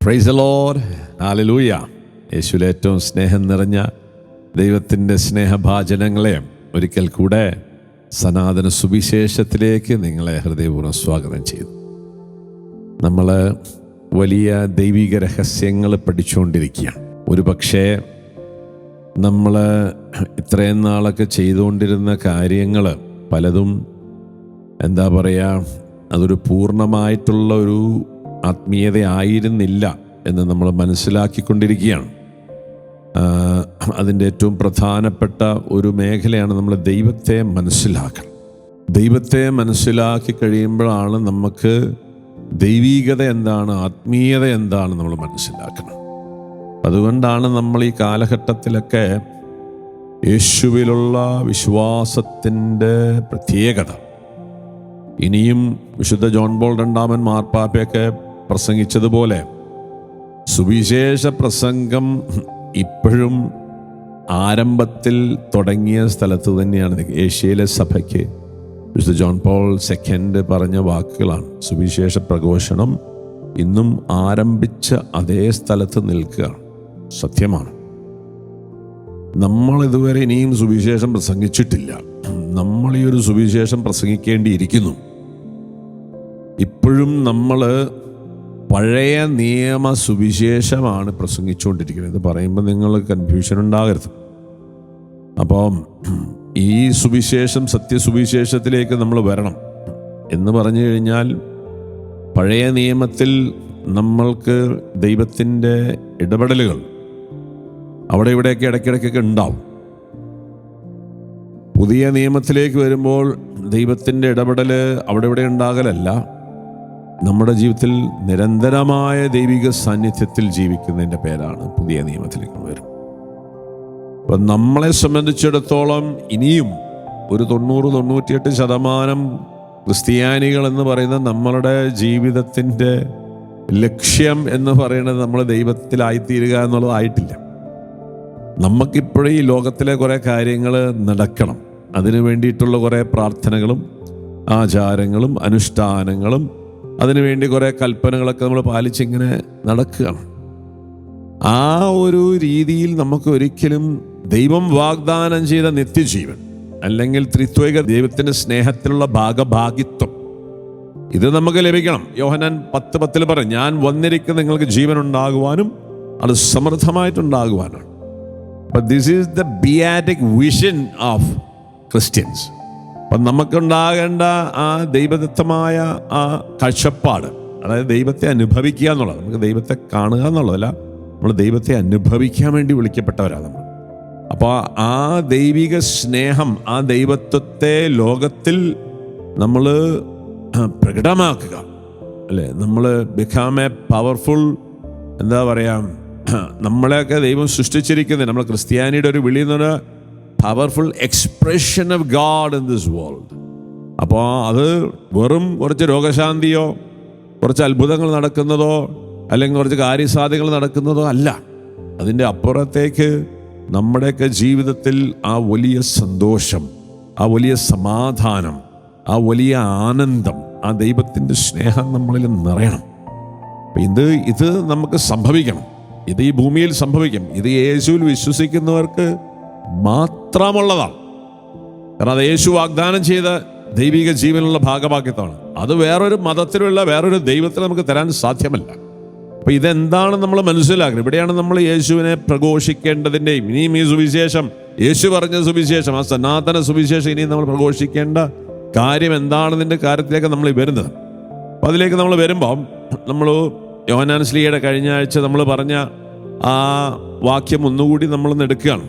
Price the Lord. Hallelujah. യേശുവിൽ ഏറ്റവും സ്നേഹം നിറഞ്ഞ ദൈവത്തിൻ്റെ സ്നേഹഭാജനങ്ങളെ ഒരിക്കൽ കൂടെ സനാതന സുവിശേഷത്തിലേക്ക് നിങ്ങളെ ഹൃദയപൂർവ്വം സ്വാഗതം ചെയ്തു. നമ്മൾ വലിയ ദൈവിക രഹസ്യങ്ങൾ പഠിച്ചുകൊണ്ടിരിക്കുകയാണ്. ഒരു പക്ഷേ നമ്മൾ ഇത്രയും നാളൊക്കെ ചെയ്തുകൊണ്ടിരുന്ന കാര്യങ്ങൾ പലതും എന്താ പറയുക, അതൊരു പൂർണ്ണമായിട്ടുള്ള ഒരു ആത്മീയത ആയിരുന്നില്ല എന്ന് നമ്മൾ മനസ്സിലാക്കിക്കൊണ്ടിരിക്കുകയാണ്. അതിൻ്റെ ഏറ്റവും പ്രധാനപ്പെട്ട ഒരു മേഖലയാണ് നമ്മൾ ദൈവത്തെ മനസ്സിലാക്കണം. ദൈവത്തെ മനസ്സിലാക്കി കഴിയുമ്പോഴാണ് നമുക്ക് ദൈവീകത എന്താണ്, ആത്മീയത എന്താണ് നമ്മൾ മനസ്സിലാക്കണം. അതുകൊണ്ടാണ് നമ്മൾ ഈ കാലഘട്ടത്തിലൊക്കെ യേശുവിലുള്ള വിശ്വാസത്തിൻ്റെ പ്രത്യേകത ഇനിയും വിശുദ്ധ ജോൺ പോൾ രണ്ടാമൻ മാർപ്പാപ്പയൊക്കെ പ്രസംഗിച്ചതുപോലെ സുവിശേഷ പ്രസംഗം ഇപ്പോഴും ആരംഭത്തിൽ തുടങ്ങിയ സ്ഥലത്ത് തന്നെയാണ്. ഏഷ്യയിലെ സഭയ്ക്ക് വിശുദ്ധ ജോൺ പോൾ സെക്കൻഡ് പറഞ്ഞ വാക്കുകളാണ്. സുവിശേഷ പ്രഘോഷണം ഇന്നും ആരംഭിച്ച അതേ സ്ഥലത്ത് നിൽക്കുകയാണ്. സത്യമാണ്. നമ്മൾ ഇതുവരെ ഇനിയും സുവിശേഷം പ്രസംഗിച്ചിട്ടില്ല. നമ്മൾ ഈ ഒരു സുവിശേഷം പ്രസംഗിക്കേണ്ടിയിരിക്കുന്നു. ഇപ്പോഴും നമ്മൾ പഴയ നിയമ സുവിശേഷമാണ് പ്രസംഗിച്ചുകൊണ്ടിരിക്കുന്നത്. ഇത് പറയുമ്പോൾ നിങ്ങൾ കൺഫ്യൂഷൻ ഉണ്ടാകരുത്. അപ്പം ഈ സുവിശേഷം സത്യസുവിശേഷത്തിലേക്ക് നമ്മൾ വരണം എന്ന് പറഞ്ഞു കഴിഞ്ഞാൽ പഴയ നിയമത്തിൽ നമ്മൾക്ക് ദൈവത്തിൻ്റെ ഇടപെടലുകൾ അവിടെ ഇവിടെയൊക്കെ ഇടയ്ക്കിടയ്ക്കൊക്കെ ഉണ്ടാവും. പുതിയ നിയമത്തിലേക്ക് വരുമ്പോൾ ദൈവത്തിൻ്റെ ഇടപെടൽ അവിടെ ഇവിടെ ഉണ്ടാകലല്ല, നമ്മുടെ ജീവിതത്തിൽ നിരന്തരമായ ദൈവിക സാന്നിധ്യത്തിൽ ജീവിക്കുന്നതിൻ്റെ പേരാണ് പുതിയ നിയമത്തിലേക്ക് വരും. അപ്പം നമ്മളെ സംബന്ധിച്ചിടത്തോളം ഇനിയും ഒരു 90-98% ക്രിസ്ത്യാനികൾ എന്ന് പറയുന്ന നമ്മളുടെ ജീവിതത്തിൻ്റെ ലക്ഷ്യം എന്ന് പറയുന്നത് നമ്മൾ ദൈവത്തിലായിത്തീരുക എന്നുള്ളതായിട്ടില്ല. നമുക്കിപ്പോഴും ഈ ലോകത്തിലെ കുറേ കാര്യങ്ങൾ നടക്കണം. അതിനു വേണ്ടിയിട്ടുള്ള കുറേ പ്രാർത്ഥനകളും ആചാരങ്ങളും അനുഷ്ഠാനങ്ങളും അതിനുവേണ്ടി കുറേ കൽപ്പനകളൊക്കെ നമ്മൾ പാലിച്ചിങ്ങനെ നടക്കുകയാണ്. ആ ഒരു രീതിയിൽ നമുക്ക് ഒരിക്കലും ദൈവം വാഗ്ദാനം ചെയ്ത നിത്യജീവൻ അല്ലെങ്കിൽ ത്രിത്വൈക ദൈവത്തിൻ്റെ സ്നേഹത്തിലുള്ള ഭാഗഭാഗിത്വം ഇത് നമുക്ക് ലഭിക്കണം. യോഹന്നാൻ 10:10 പറയും, ഞാൻ വന്നിരിക്കുന്ന നിങ്ങൾക്ക് ജീവൻ ഉണ്ടാകുവാനും അത് സമൃദ്ധമായിട്ടുണ്ടാകുവാനാണ്. But this is the beatific vision of Christians. അപ്പം നമുക്കുണ്ടാകേണ്ട ആ ദൈവദത്തമായ ആ കാഴ്ചപ്പാട്, അതായത് ദൈവത്തെ അനുഭവിക്കുക എന്നുള്ളത്, നമുക്ക് ദൈവത്തെ കാണുക എന്നുള്ളതല്ല, നമ്മൾ ദൈവത്തെ അനുഭവിക്കാൻ വേണ്ടി വിളിക്കപ്പെട്ടവരാണ് നമ്മൾ. അപ്പോൾ ആ ദൈവിക സ്നേഹം, ആ ദൈവത്വത്തെ ലോകത്തിൽ നമ്മൾ പ്രകടമാക്കുക അല്ലേ. നമ്മൾ ബിക്കം എ പവർഫുൾ, എന്താ പറയുക, നമ്മളെയൊക്കെ ദൈവം സൃഷ്ടിച്ചിരിക്കുന്നത്, നമ്മൾ ക്രിസ്ത്യാനിയുടെ ഒരു വിളി എന്ന് പറഞ്ഞാൽ powerful expression of God in this world. അപ്പോൾ അത് വെറും കുറച്ച് രോഗശാന്തിയോ കുറച്ച് അത്ഭുതങ്ങൾ നടക്കുന്നതോ അല്ലെങ്കിൽ കുറച്ച് കാര്യസാധ്യതകൾ നടക്കുന്നതോ അല്ല. അതിൻ്റെ അപ്പുറത്തേക്ക് നമ്മുടെയൊക്കെ ജീവിതത്തിൽ ആ വലിയ സന്തോഷം, ആ വലിയ സമാധാനം, ആ വലിയ ആനന്ദം, ആ ദൈവത്തിൻ്റെ സ്നേഹം നമ്മളിൽ നിറയണം. ഇത് നമുക്ക് സംഭവിക്കണം. ഇത് ഈ ഭൂമിയിൽ സംഭവിക്കും. ഇത് യേശുവിൽ വിശ്വസിക്കുന്നവർക്ക് മാത്രമുള്ളതാണ്. കാരണം അത് യേശു വാഗ്ദാനം ചെയ്ത ദൈവിക ജീവനുള്ള ഭാഗഭാഗ്യത്വമാണ്. അത് വേറൊരു മതത്തിലുള്ള വേറൊരു ദൈവത്തിന് നമുക്ക് തരാൻ സാധ്യമല്ല. അപ്പം ഇതെന്താണ് നമ്മൾ മനസ്സിലാക്കുന്നത്. ഇവിടെയാണ് നമ്മൾ യേശുവിനെ പ്രഘോഷിക്കേണ്ടതിൻ്റെയും ഇനിയും ഈ സുവിശേഷം, യേശു പറഞ്ഞ സുവിശേഷം, ആ സനാതന സുവിശേഷം ഇനിയും നമ്മൾ പ്രഘോഷിക്കേണ്ട കാര്യം എന്താണെന്നതിൻ്റെ കാര്യത്തിലേക്ക് നമ്മൾ വരുന്നത്. അപ്പം അതിലേക്ക് നമ്മൾ വരുമ്പം നമ്മൾ യോഹന്നാൻ ശ്ലീഹയുടെ കഴിഞ്ഞ ആഴ്ച നമ്മൾ പറഞ്ഞ ആ വാക്യം ഒന്നുകൂടി നമ്മളൊന്ന് എടുക്കുകയാണ്.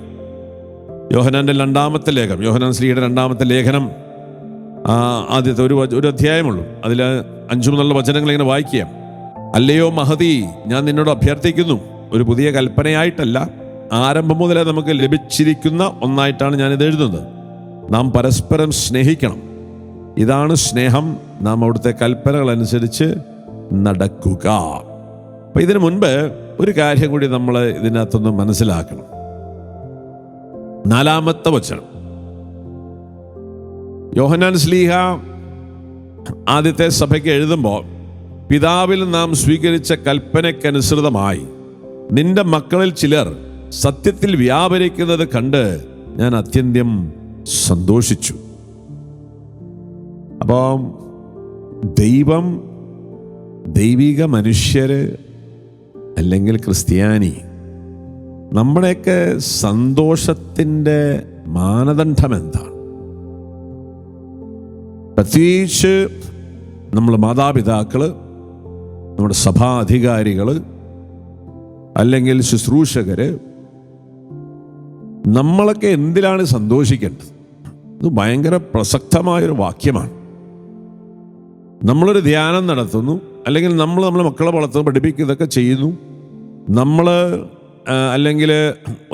യോഹന്നാൻ്റെ രണ്ടാമത്തെ ലേഖനം, യോഹന്നാൻ ശ്ലീഹയുടെ രണ്ടാമത്തെ ലേഖനം, ആദ്യത്തെ ഒരു അധ്യായമുള്ളൂ. അതിൽ 5 മുതലുള്ള വചനങ്ങൾ ഇങ്ങനെ വായിക്കുക. അല്ലയോ മഹതി, ഞാൻ നിന്നോട് അഭ്യർത്ഥിക്കുന്നു, ഒരു പുതിയ കൽപ്പനയായിട്ടല്ല, ആരംഭം മുതലേ നമുക്ക് ലഭിച്ചിരിക്കുന്ന ഒന്നായിട്ടാണ് ഞാനിത് എഴുതുന്നത്. നാം പരസ്പരം സ്നേഹിക്കണം. ഇതാണ് സ്നേഹം, നാം അവിടുത്തെ കൽപ്പനകൾ അനുസരിച്ച് നടക്കുക. അപ്പം ഇതിനു മുൻപ് ഒരു കാര്യം കൂടി നമ്മൾ ഇതിനകത്തൊന്ന് മനസ്സിലാക്കണം. 4-ാമത്തെ വചനം, യോഹന്നാൻ ശ്ലീഹ ആദ്യത്തെ സഭയ്ക്ക് എഴുതുമ്പോൾ പിതാവിൽ നാം സ്വീകരിച്ച കൽപ്പനയ്ക്കനുസൃതമായി നിന്റെ മക്കളിൽ ചിലർ സത്യത്തിൽ വ്യാപരിക്കുന്നത് കണ്ട് ഞാൻ അത്യന്തം സന്തോഷിച്ചു. അപ്പം ദൈവം, ദൈവിക മനുഷ്യര് അല്ലെങ്കിൽ ക്രിസ്ത്യാനി, നമ്മുടെയൊക്കെ സന്തോഷത്തിൻ്റെ മാനദണ്ഡം എന്താണ്? പ്രത്യേകിച്ച് നമ്മൾ മാതാപിതാക്കള്, നമ്മുടെ സഭാധികാരികള്, അല്ലെങ്കിൽ ശുശ്രൂഷകര്, നമ്മളൊക്കെ എന്തിലാണ് സന്തോഷിക്കേണ്ടത്? ഇത് ഭയങ്കര പ്രസക്തമായൊരു വാക്യമാണ്. നമ്മളൊരു ധ്യാനം നടത്തുന്നു, അല്ലെങ്കിൽ നമ്മളെ മക്കളെ വളർത്തുന്നു, പഠിപ്പിക്കുന്നതൊക്കെ ചെയ്യുന്നു, നമ്മൾ അല്ലെങ്കിൽ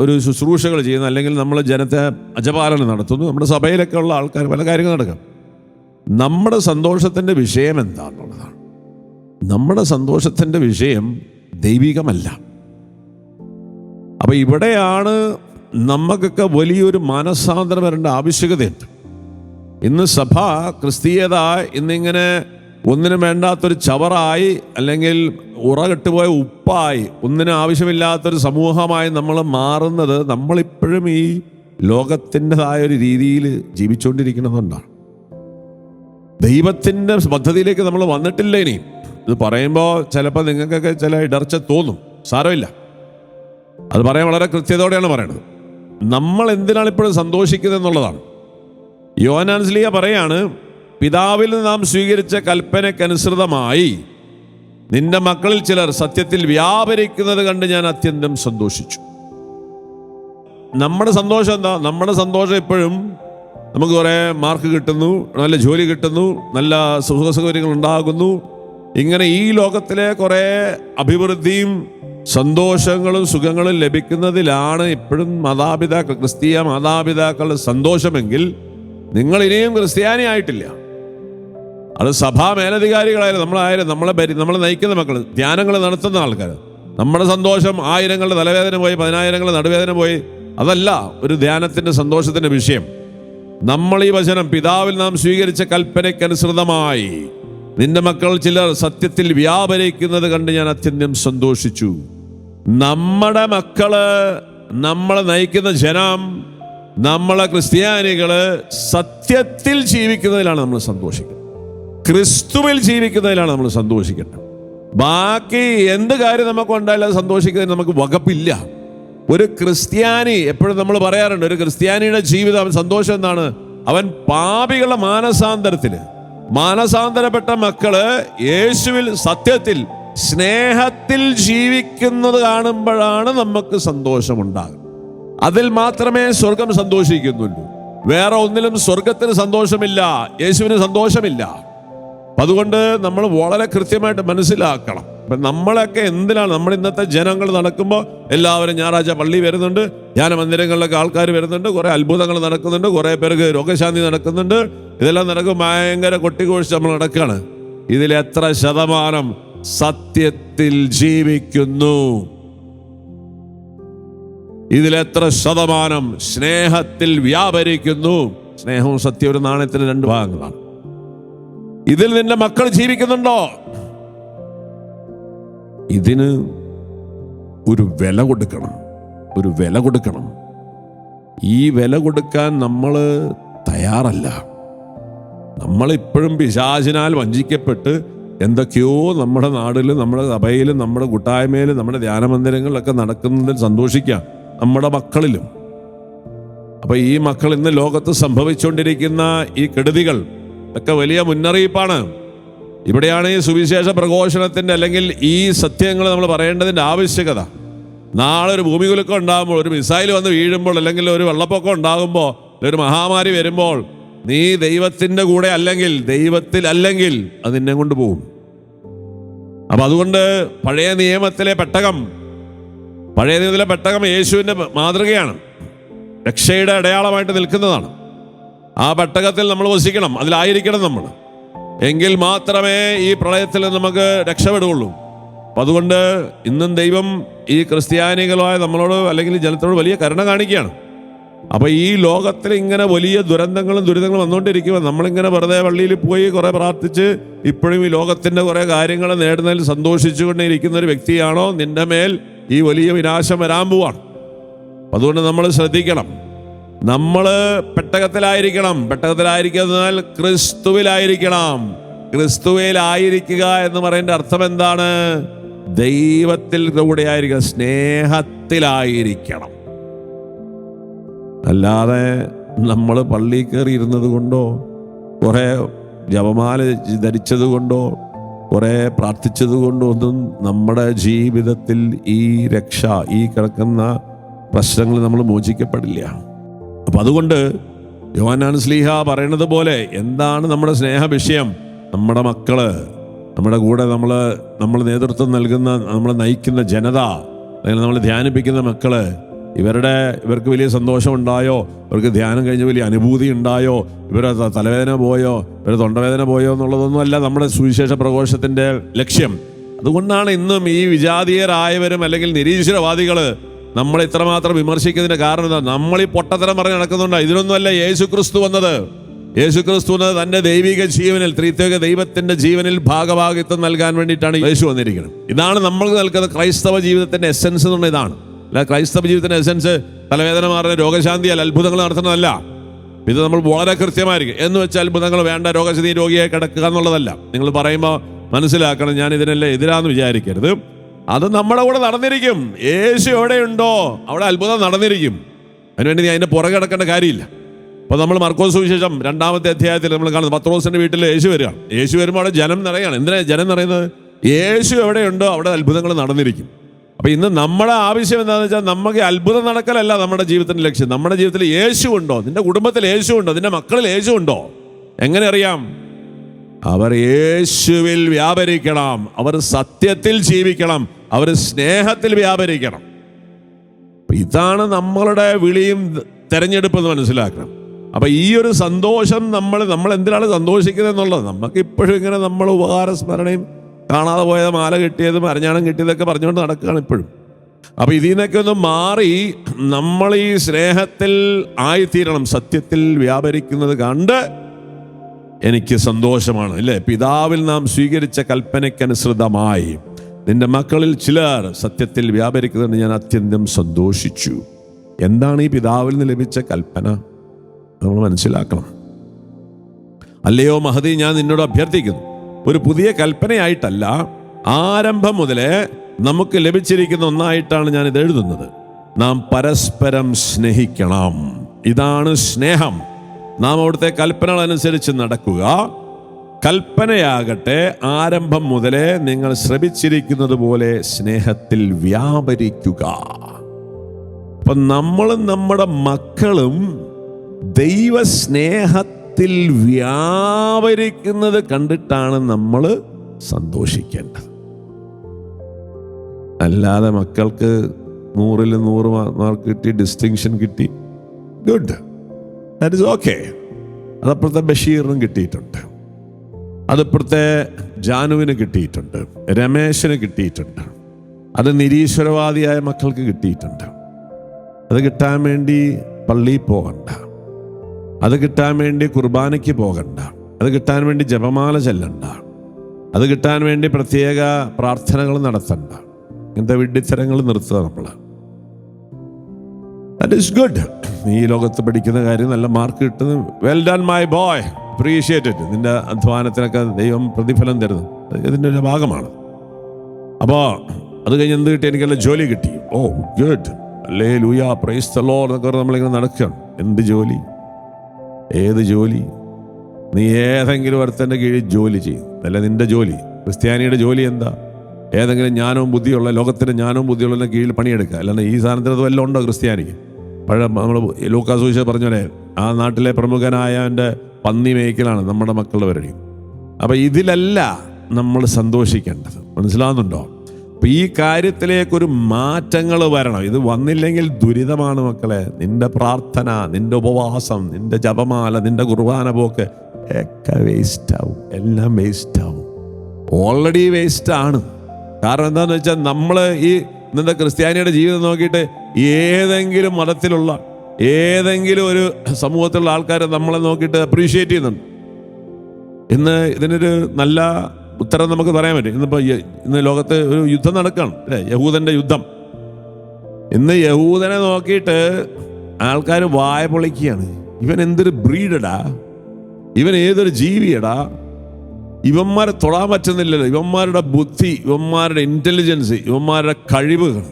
ഒരു ശുശ്രൂഷകൾ ചെയ്യുന്നു, അല്ലെങ്കിൽ നമ്മൾ ജനത്തെ അജപാലനം നടത്തുന്നു, നമ്മുടെ സഭയിലൊക്കെ ഉള്ള ആൾക്കാർ പല കാര്യങ്ങൾ നടക്കാം. നമ്മുടെ സന്തോഷത്തിൻ്റെ വിഷയം എന്താണെന്നുള്ളതാണ്. നമ്മുടെ സന്തോഷത്തിൻ്റെ വിഷയം ദൈവികമല്ല. അപ്പം ഇവിടെയാണ് നമുക്കൊക്കെ വലിയൊരു മാനസാന്തരം വരേണ്ട ആവശ്യകതയുണ്ട്. ഇന്ന് സഭ, ക്രിസ്തീയത ഇന്നിങ്ങനെ ഒന്നിനും വേണ്ടാത്തൊരു ചവറായി, അല്ലെങ്കിൽ ഉറകെട്ടുപോയ ഉപ്പായി, ഒന്നിനും ആവശ്യമില്ലാത്തൊരു സമൂഹമായി നമ്മൾ മാറുന്നത് നമ്മളിപ്പോഴും ഈ ലോകത്തിൻ്റെതായൊരു രീതിയിൽ ജീവിച്ചുകൊണ്ടിരിക്കുന്നതുകൊണ്ടാണ്. ദൈവത്തിൻ്റെ പദ്ധതിയിലേക്ക് നമ്മൾ വന്നിട്ടില്ല. ഇനി ഇത് പറയുമ്പോൾ ചിലപ്പോൾ നിങ്ങൾക്കൊക്കെ ചില ഇടർച്ച തോന്നും. സാരമില്ല, അത് പറയാൻ വളരെ കൃത്യതയോടെയാണ് പറയണത്. നമ്മൾ എന്തിനാണ് ഇപ്പോഴും സന്തോഷിക്കുന്നത് എന്നുള്ളതാണ്. യോഹന്നാൻ ശ്ലീഹ പറയാണ്, പിതാവിൽ നാം സ്വീകരിച്ച കൽപ്പനയ്ക്കനുസൃതമായി നിന്റെ മക്കളിൽ ചിലർ സത്യത്തിൽ വ്യാപരിക്കുന്നത് കണ്ട് ഞാൻ അത്യന്തം സന്തോഷിച്ചു. നമ്മുടെ സന്തോഷം എന്താ? നമ്മുടെ സന്തോഷം എപ്പോഴും നമുക്ക് കുറേ മാർക്ക് കിട്ടുന്നു, നല്ല ജോലി കിട്ടുന്നു, നല്ല സുഖസൗകര്യങ്ങൾ ഉണ്ടാകുന്നു, ഇങ്ങനെ ഈ ലോകത്തിലെ കുറേ അഭിവൃദ്ധിയും സന്തോഷങ്ങളും സുഖങ്ങളും ലഭിക്കുന്നതിലാണ് ഇപ്പോഴും മാതാപിതാക്കൾ, ക്രിസ്തീയ മാതാപിതാക്കളുടെ സന്തോഷമെങ്കിൽ നിങ്ങൾ ഇനിയും ക്രിസ്ത്യാനി ആയിട്ടില്ല. അത് സഭാ മേലധികാരികളായാലും നമ്മളായാലും നമ്മളെ നയിക്കുന്ന മക്കൾ, ധ്യാനങ്ങൾ നടത്തുന്ന ആൾക്കാർ, നമ്മുടെ സന്തോഷം ആയിരങ്ങളുടെ തലവേദന പോയി, 10,000 നടുവേദന പോയി, അതല്ല ഒരു ധ്യാനത്തിൻ്റെ സന്തോഷത്തിൻ്റെ വിഷയം. നമ്മൾ ഈ വചനം, പിതാവിൽ നാം സ്വീകരിച്ച കൽപ്പനയ്ക്കനുസൃതമായി നിന്റെ മക്കൾ ചിലർ സത്യത്തിൽ വ്യാപരിക്കുന്നത് കണ്ട് ഞാൻ അത്യന്തം സന്തോഷിച്ചു. നമ്മുടെ മക്കള്, നമ്മളെ നയിക്കുന്ന ജനം, നമ്മളെ ക്രിസ്ത്യാനികള് സത്യത്തിൽ ജീവിക്കുന്നതിലാണ് നമ്മൾ സന്തോഷിക്കുന്നത്. ക്രിസ്തുവിൽ ജീവിക്കുന്നതിലാണ് നമ്മൾ സന്തോഷിക്കേണ്ടത്. ബാക്കി എന്ത് കാര്യം നമുക്ക് ഉണ്ടായാലും സന്തോഷിക്കുന്നതിന് നമുക്ക് വകുപ്പില്ല. ഒരു ക്രിസ്ത്യാനി, എപ്പോഴും നമ്മൾ പറയാറുണ്ട്, ഒരു ക്രിസ്ത്യാനിയുടെ ജീവിതം, അവൻ സന്തോഷം എന്താണ്? അവൻ പാപികളുടെ മാനസാന്തരപ്പെട്ട മക്കള് യേശുവിൽ, സത്യത്തിൽ, സ്നേഹത്തിൽ ജീവിക്കുന്നത് കാണുമ്പോഴാണ് നമുക്ക് സന്തോഷമുണ്ടാകും. അതിൽ മാത്രമേ സ്വർഗം സന്തോഷിക്കുന്നുള്ളൂ. വേറെ ഒന്നിലും സ്വർഗത്തിന് സന്തോഷമില്ല, യേശുവിന് സന്തോഷമില്ല. അതുകൊണ്ട് നമ്മൾ വളരെ കൃത്യമായിട്ട് മനസ്സിലാക്കണം. അപ്പം നമ്മളൊക്കെ എന്തിനാണ്, നമ്മൾ ഇന്നത്തെ ജനങ്ങൾ നടക്കുമ്പോൾ എല്ലാവരും ഞായറാഴ്ച പള്ളി വരുന്നുണ്ട്, ധ്യാനമന്ദിരങ്ങളിലൊക്കെ ആൾക്കാർ വരുന്നുണ്ട്, കുറേ അത്ഭുതങ്ങൾ നടക്കുന്നുണ്ട്, കുറേ പേർക്ക് രോഗശാന്തി നടക്കുന്നുണ്ട്. ഇതെല്ലാം നടക്കും, ഭയങ്കര കൊട്ടിഘോഷിച്ച് നമ്മൾ നടക്കുകയാണ്. ഇതിൽ എത്ര ശതമാനം സത്യത്തിൽ ജീവിക്കുന്നു? ഇതിലെത്ര ശതമാനം സ്നേഹത്തിൽ വ്യാപരിക്കുന്നു? സ്നേഹവും സത്യവും ഒരു നാണയത്തിന് 2 ഭാഗങ്ങളാണ്. ഇതിൽ നിന്റെ മക്കൾ ജീവിക്കുന്നുണ്ടോ? ഇതിന് ഒരു വില കൊടുക്കണം. ഈ വില കൊടുക്കാൻ നമ്മൾ തയ്യാറല്ല. നമ്മളിപ്പോഴും പിശാചിനാൽ വഞ്ചിക്കപ്പെട്ട് എന്തൊക്കെയോ നമ്മുടെ നാട്ടിലും, നമ്മുടെ സഭയിലും, നമ്മുടെ കൂട്ടായ്മയിലും, നമ്മുടെ ധ്യാനമന്ദിരങ്ങളിലൊക്കെ നടക്കുന്നതിൽ സന്തോഷിക്കാം, നമ്മുടെ മക്കളിലും. അപ്പൊ ഈ മക്കൾ ഇന്ന് ലോകത്ത് സംഭവിച്ചുകൊണ്ടിരിക്കുന്ന ഈ കെടുതികൾ ഒക്കെ വലിയ മുന്നറിയിപ്പാണ്. ഇവിടെയാണ് ഈ സുവിശേഷ പ്രഘോഷണത്തിന്റെ, അല്ലെങ്കിൽ ഈ സത്യങ്ങൾ നമ്മൾ പറയേണ്ടതിന്റെ ആവശ്യകത. നാളെ ഒരു ഭൂമികുലുക്കം ഉണ്ടാകുമ്പോൾ, ഒരു മിസൈൽ വന്ന് വീഴുമ്പോൾ, അല്ലെങ്കിൽ ഒരു വെള്ളപ്പൊക്കം ഉണ്ടാകുമ്പോൾ, ഒരു മഹാമാരി വരുമ്പോൾ, നീ ദൈവത്തിന്റെ കൂടെ അല്ലെങ്കിൽ, ദൈവത്തിൽ അല്ലെങ്കിൽ, അത് നിന്നെ കൊണ്ട് പോകും. അപ്പൊ അതുകൊണ്ട് പഴയ നിയമത്തിലെ പെട്ടകം യേശുവിന്റെ മാതൃകയാണ്, രക്ഷയുടെ അടയാളമായിട്ട് നിൽക്കുന്നതാണ്. ആ പെട്ടകത്തിൽ നമ്മൾ വസിക്കണം, അതിലായിരിക്കണം നമ്മൾ. എങ്കിൽ മാത്രമേ ഈ പ്രളയത്തിൽ നമുക്ക് രക്ഷപ്പെടുകയുള്ളൂ. അപ്പം അതുകൊണ്ട് ഇന്നും ദൈവം ഈ ക്രിസ്ത്യാനികളായ നമ്മളോട്, അല്ലെങ്കിൽ ജനത്തോട് വലിയ കരുണ കാണിക്കുകയാണ്. അപ്പൊ ഈ ലോകത്തിൽ ഇങ്ങനെ വലിയ ദുരന്തങ്ങളും ദുരിതങ്ങളും വന്നുകൊണ്ടിരിക്കുമ്പോൾ നമ്മളിങ്ങനെ വെറുതെ പള്ളിയിൽ പോയി കുറെ പ്രാർത്ഥിച്ച് ഇപ്പോഴും ഈ ലോകത്തിന്റെ കുറെ കാര്യങ്ങൾ നേടുന്നതിൽ സന്തോഷിച്ചുകൊണ്ട് ഇരിക്കുന്ന ഒരു വ്യക്തിയാണോ, നിന്റെ മേൽ ഈ വലിയ വിനാശം വരാൻ പോവാണ്. അതുകൊണ്ട് നമ്മൾ ശ്രദ്ധിക്കണം. നമ്മൾ പെട്ടകത്തിലായിരിക്കണം. ക്രിസ്തുവിലായിരിക്കണം. ക്രിസ്തുവിലായിരിക്കുക എന്ന് പറയുന്ന അർത്ഥം എന്താണ്? ദൈവത്തിൽ കൂടെ ആയിരിക്കണം, സ്നേഹത്തിലായിരിക്കണം. അല്ലാതെ നമ്മൾ പള്ളിയിൽ കയറി ഇരുന്നത് കൊണ്ടോ, കുറെ ജപമാല ധരിച്ചത് കൊണ്ടോ, കുറെ പ്രാർത്ഥിച്ചത് കൊണ്ടോ ഒന്നും നമ്മുടെ ജീവിതത്തിൽ ഈ രക്ഷ, ഈ കിടക്കുന്ന പ്രശ്നങ്ങൾ നമ്മൾ മോചിക്കപ്പെടില്ല. അപ്പൊ അതുകൊണ്ട് യോഹന്നാൻ ശ്ലീഹ പറയുന്നത് പോലെ എന്താണ് നമ്മുടെ സ്നേഹ വിഷയം? നമ്മുടെ മക്കള്, നമ്മുടെ കൂടെ നമ്മൾ നേതൃത്വം നൽകുന്ന, നമ്മളെ നയിക്കുന്ന ജനത, അല്ലെങ്കിൽ നമ്മൾ ധ്യാനിപ്പിക്കുന്ന മക്കള്, ഇവർക്ക് വലിയ സന്തോഷം ഉണ്ടായോ, ഇവർക്ക് ധ്യാനം കഴിഞ്ഞ് വലിയ അനുഭൂതി ഉണ്ടായോ, ഇവരെ തലവേദന പോയോ, ഇവരെ തൊണ്ടവേദന പോയോ എന്നുള്ളതൊന്നും അല്ല നമ്മുടെ സുവിശേഷ പ്രഘോഷത്തിന്റെ ലക്ഷ്യം. അതുകൊണ്ടാണ് ഇന്നും ഈ വിജാതീയരായവരും അല്ലെങ്കിൽ നിരീശ്വരവാദികള് നമ്മളെ ഇത്രമാത്രം വിമർശിക്കുന്നതിന്റെ കാരണം എന്താ? നമ്മൾ ഈ പൊട്ടത്തരം പറഞ്ഞ് നടക്കുന്നുണ്ട്. ഇതിനൊന്നുമല്ല യേശു ക്രിസ്തു വന്നത്. യേശു ക്രിസ്തു എന്നത് തന്റെ ദൈവിക ജീവനിൽ, ത്രിത്വൈക ദൈവത്തിന്റെ ജീവനിൽ ഭാഗഭാഗിത്വം നൽകാൻ വേണ്ടിയിട്ടാണ് യേശു വന്നിരിക്കുന്നത്. ഇതാണ് നമ്മൾ നൽകുന്ന ക്രൈസ്തവ ജീവിതത്തിന്റെ എസെൻസ് എന്ന് പറഞ്ഞാൽ ഇതാണ്. അല്ല, ക്രൈസ്തവ ജീവിതത്തിന്റെ എസെൻസ് തലവേദന മാറുന്ന രോഗശാന്തി അല്ല, അത്ഭുതങ്ങൾ നടത്തുന്നതല്ല. ഇത് നമ്മൾ വളരെ കൃത്യമായിരിക്കും. എന്ന് വെച്ചാൽ അത്ഭുതങ്ങൾ വേണ്ട, രോഗശാന്തി രോഗിയായി കിടക്കുക എന്നുള്ളതല്ല. നിങ്ങൾ പറയുമ്പോൾ മനസ്സിലാക്കണം, ഞാൻ ഇതിനെല്ലാം എതിരാന്ന് വിചാരിക്കരുത്. അത് നമ്മുടെ കൂടെ നടന്നിരിക്കും. യേശു എവിടെയുണ്ടോ അവിടെ അത്ഭുതം നടന്നിരിക്കും. അതിനുവേണ്ടി നീ അതിന്റെ പുറകെ കിടക്കേണ്ട കാര്യമില്ല. അപ്പൊ നമ്മൾ മർക്കോസ് സുവിശേഷം 2-ാമത്തെ അധ്യായത്തിൽ നമ്മൾ കാണുന്നത് പത്രോസിന്റെ വീട്ടിൽ യേശു വരികയാണ്. യേശു വരുമ്പോൾ അവിടെ ജനം നിറയാണ്. എന്തിനാ ജനം നിറയുന്നത്? യേശു എവിടെയുണ്ടോ അവിടെ അത്ഭുതങ്ങൾ നടന്നിരിക്കും. അപ്പൊ ഇന്ന് നമ്മുടെ ആവശ്യം എന്താണെന്ന് വെച്ചാൽ, നമുക്ക് അത്ഭുതം നടക്കലല്ല നമ്മുടെ ജീവിതത്തിന്റെ ലക്ഷ്യം. നമ്മുടെ ജീവിതത്തിൽ യേശു ഉണ്ടോ? നിന്റെ കുടുംബത്തിൽ യേശു ഉണ്ടോ? നിന്റെ മക്കളിൽ യേശു ഉണ്ടോ? എങ്ങനെ അറിയാം? അവർ യേശുവിൽ വ്യാപരിക്കണം, അവർ സത്യത്തിൽ ജീവിക്കണം, അവർ സ്നേഹത്തിൽ വ്യാപരിക്കണം. ഇതാണ് നമ്മളുടെ വിളിയും തെരഞ്ഞെടുപ്പ് എന്ന് മനസ്സിലാക്കണം. അപ്പൊ ഈ ഒരു സന്തോഷം നമ്മൾ എന്തിനാണ് സന്തോഷിക്കുന്നത് എന്നുള്ളത്, നമുക്ക് ഇപ്പോഴും ഇങ്ങനെ നമ്മൾ ഉപകാരസ്മരണയും കാണാതെ പോയത് മാല കിട്ടിയതും അരഞ്ഞാണം കിട്ടിയതൊക്കെ പറഞ്ഞുകൊണ്ട് നടക്കുകയാണ് ഇപ്പോഴും. അപ്പൊ ഇതിൽ നിന്നൊക്കെ ഒന്ന് മാറി നമ്മൾ ഈ സ്നേഹത്തിൽ ആയിത്തീരണം, സത്യത്തിൽ വ്യാപരിക്കുന്നത് കണ്ട് എനിക്ക് സന്തോഷമാണ്, അല്ലേ? പിതാവിൽ നാം സ്വീകരിച്ച കൽപ്പനയ്ക്കനുസൃതമായി നിന്റെ മക്കളിൽ ചിലർ സത്യത്തിൽ വ്യാപരിക്കുന്നത് ഞാൻ അത്യന്തം സന്തോഷിച്ചു. എന്താണ് ഈ പിതാവിൽ നിന്ന് ലഭിച്ച കൽപ്പന? നമ്മൾ മനസ്സിലാക്കണം. അല്ലയോ മഹദി, ഞാൻ നിന്നോട് അഭ്യർത്ഥിക്കുന്നു, ഒരു പുതിയ കൽപ്പനയായിട്ടല്ല, ആരംഭം മുതലേ നമുക്ക് ലഭിച്ചിരിക്കുന്ന ഒന്നായിട്ടാണ് ഞാൻ ഇത് എഴുതുന്നത്. നാം പരസ്പരം സ്നേഹിക്കണം. ഇതാണ് സ്നേഹം. നാം അവിടുത്തെ കൽപ്പനകൾ അനുസരിച്ച് നടക്കുക. കൽപ്പനയാകട്ടെ, ആരംഭം മുതലേ നിങ്ങൾ ശ്രമിച്ചിരിക്കുന്നത് പോലെ സ്നേഹത്തിൽ വ്യാപരിക്കുക. അപ്പൊ നമ്മളും നമ്മുടെ മക്കളും ദൈവസ്നേഹത്തിൽ വ്യാപരിക്കുന്നത് കണ്ടിട്ടാണ് നമ്മൾ സന്തോഷിക്കേണ്ടത്. അല്ലാതെ മക്കൾക്ക് 100-ൽ 100 മാർക്ക് കിട്ടി, ഡിസ്റ്റിങ്ഷൻ കിട്ടി, ഗുഡ്, ദാറ്റ് ഈസ് ഓക്കെ. അതപ്പുറത്തെ ബഷീറിനും കിട്ടിയിട്ടുണ്ട്, അതപ്പുറത്തെ ജാനുവിന് കിട്ടിയിട്ടുണ്ട്, രമേശന് കിട്ടിയിട്ടുണ്ട്, അത് നിരീശ്വരവാദിയായ മക്കൾക്ക് കിട്ടിയിട്ടുണ്ട്. അത് കിട്ടാൻ വേണ്ടി പള്ളിയിൽ പോകണ്ട, അത് കിട്ടാൻ വേണ്ടി കുർബാനയ്ക്ക് പോകണ്ട, അത് കിട്ടാൻ വേണ്ടി ജപമാല ചെല്ലണ്ട, അത് കിട്ടാൻ വേണ്ടി പ്രത്യേക പ്രാർത്ഥനകൾ നടത്തണ്ട. ഇങ്ങനത്തെ വിഡ്ഢിത്തരങ്ങൾ നിർത്തുക നമ്മൾ. That is good. ഈ ലോകത്ത് പഠിക്കുന്ന കാര്യം, നല്ല മാർക്ക് കിട്ടുന്നു, well done my boy, appreciated. നിന്റെ അധ്വാനത്തിനൊക്കെ ദൈവം പ്രതിഫലം തരുന്നു, ഇതിൻ്റെ ഒരു ഭാഗമാണ്. അപ്പോൾ അത് കഴിഞ്ഞ് എന്ത് കിട്ടി? എനിക്കല്ല ജോലി കിട്ടി. ഓ ഗുഡ്, അല്ലേ ലൂയ, പ്രൈസ് ദി ലോർഡ് എന്നൊക്കെ നമ്മളിങ്ങനെ നടക്കുകയാണ്. എന്ത് ജോലി? ഏത് ജോലി? നീ ഏതെങ്കിലും ഒരുത്തൻ്റെ കീഴിൽ ജോലി ചെയ്യും, അല്ല നിന്റെ ജോലി. ക്രിസ്ത്യാനിയുടെ ജോലി എന്താ? ഏതെങ്കിലും ജ്ഞാനവും ബുദ്ധിയുള്ള, ലോകത്തിൻ്റെ ജ്ഞാനവും ബുദ്ധിയുള്ള കീഴിൽ പണിയെടുക്കുക. അല്ലാണ്ട് ഈ സാധനത്തിന് അത് വല്ലതും ഉണ്ടോ ക്രിസ്ത്യാനിക്ക്? പഴയ നമ്മൾ ലൂക്കാസ് സുവിശേഷം പറഞ്ഞോലെ ആ നാട്ടിലെ പ്രമുഖനായ എൻ്റെ പന്നി മേയ്ക്കലാണ് നമ്മുടെ മക്കളുടെ പരിപാടി. അപ്പം ഇതിലല്ല നമ്മൾ സന്തോഷിക്കേണ്ടത്. മനസ്സിലാവുന്നുണ്ടോ? അപ്പം ഈ കാര്യത്തിലേക്കൊരു മാറ്റങ്ങൾ വരണം. ഇത് വന്നില്ലെങ്കിൽ ദുരിതമാണ് മക്കളെ. നിന്റെ പ്രാർത്ഥന, നിന്റെ ഉപവാസം, നിന്റെ ജപമാല, നിന്റെ കുർബാന പോക്ക് ഒക്കെ വേസ്റ്റ് ആവും, എല്ലാം വേസ്റ്റ് ആവും. ഓൾറെഡി വേസ്റ്റ് ആണ്. കാരണം എന്താണെന്ന് വെച്ചാൽ നമ്മൾ ഈ ഇന്നത്തെ ക്രിസ്ത്യാനിയുടെ ജീവിതം നോക്കിയിട്ട് ഏതെങ്കിലും മതത്തിലുള്ള ഏതെങ്കിലും ഒരു സമൂഹത്തിലുള്ള ആൾക്കാർ നമ്മളെ നോക്കിയിട്ട് അപ്രീഷിയേറ്റ് ചെയ്യുന്നുണ്ട്? ഇന്ന് ഇതിനൊരു നല്ല ഉത്തരം നമുക്ക് പറയാൻ പറ്റും. ഇന്ന് ലോകത്ത് ഒരു യുദ്ധം നടക്കുകയാണ്, അല്ലേ? യഹൂദന്റെ യുദ്ധം. ഇന്ന് യഹൂദനെ നോക്കിയിട്ട് ആൾക്കാർ വായ പൊളിക്കുകയാണ്. ഇവൻ എന്തൊരു ബ്രീഡടാ, ഇവൻ ഏതൊരു ജീവിയടാ, ഇവന്മാരെ തൊടാൻ പറ്റുന്നില്ലല്ലോ, ഇവന്മാരുടെ ബുദ്ധി, ഇവന്മാരുടെ ഇന്റലിജൻസ്, ഇവന്മാരുടെ കഴിവുകൾ.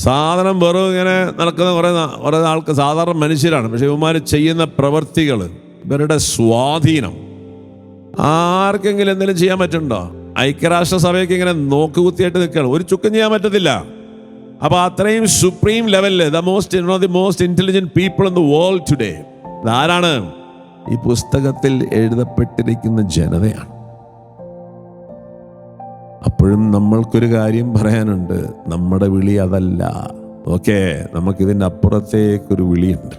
സാധനം വെറും ഇങ്ങനെ നടക്കുന്ന കുറേ ആൾക്ക് സാധാരണ മനുഷ്യരാണ്. പക്ഷെ ഇവന്മാർ ചെയ്യുന്ന പ്രവൃത്തികൾ, ഇവരുടെ സ്വാധീനം, ആർക്കെങ്കിലും എന്തെങ്കിലും ചെയ്യാൻ പറ്റുന്നുണ്ടോ? ഐക്യരാഷ്ട്രസഭയ്ക്ക് ഇങ്ങനെ നോക്കുകുത്തിയായിട്ട് നിൽക്കുകയാണ്, ഒരു ചുക്കും ചെയ്യാൻ പറ്റത്തില്ല. അപ്പൊ അത്രയും സുപ്രീം ലെവലില് the most intelligent people in the world today ആരാണ്? ഈ പുസ്തകത്തിൽ എഴുതപ്പെട്ടിരിക്കുന്ന ജനതയാണ്. അപ്പോഴും നമ്മൾക്കൊരു കാര്യം പറയാനുണ്ട്, നമ്മുടെ വിളി അതല്ല. ഓക്കെ, നമുക്കിതിൻ്റെ അപ്പുറത്തേക്കൊരു വിളിയുണ്ട്.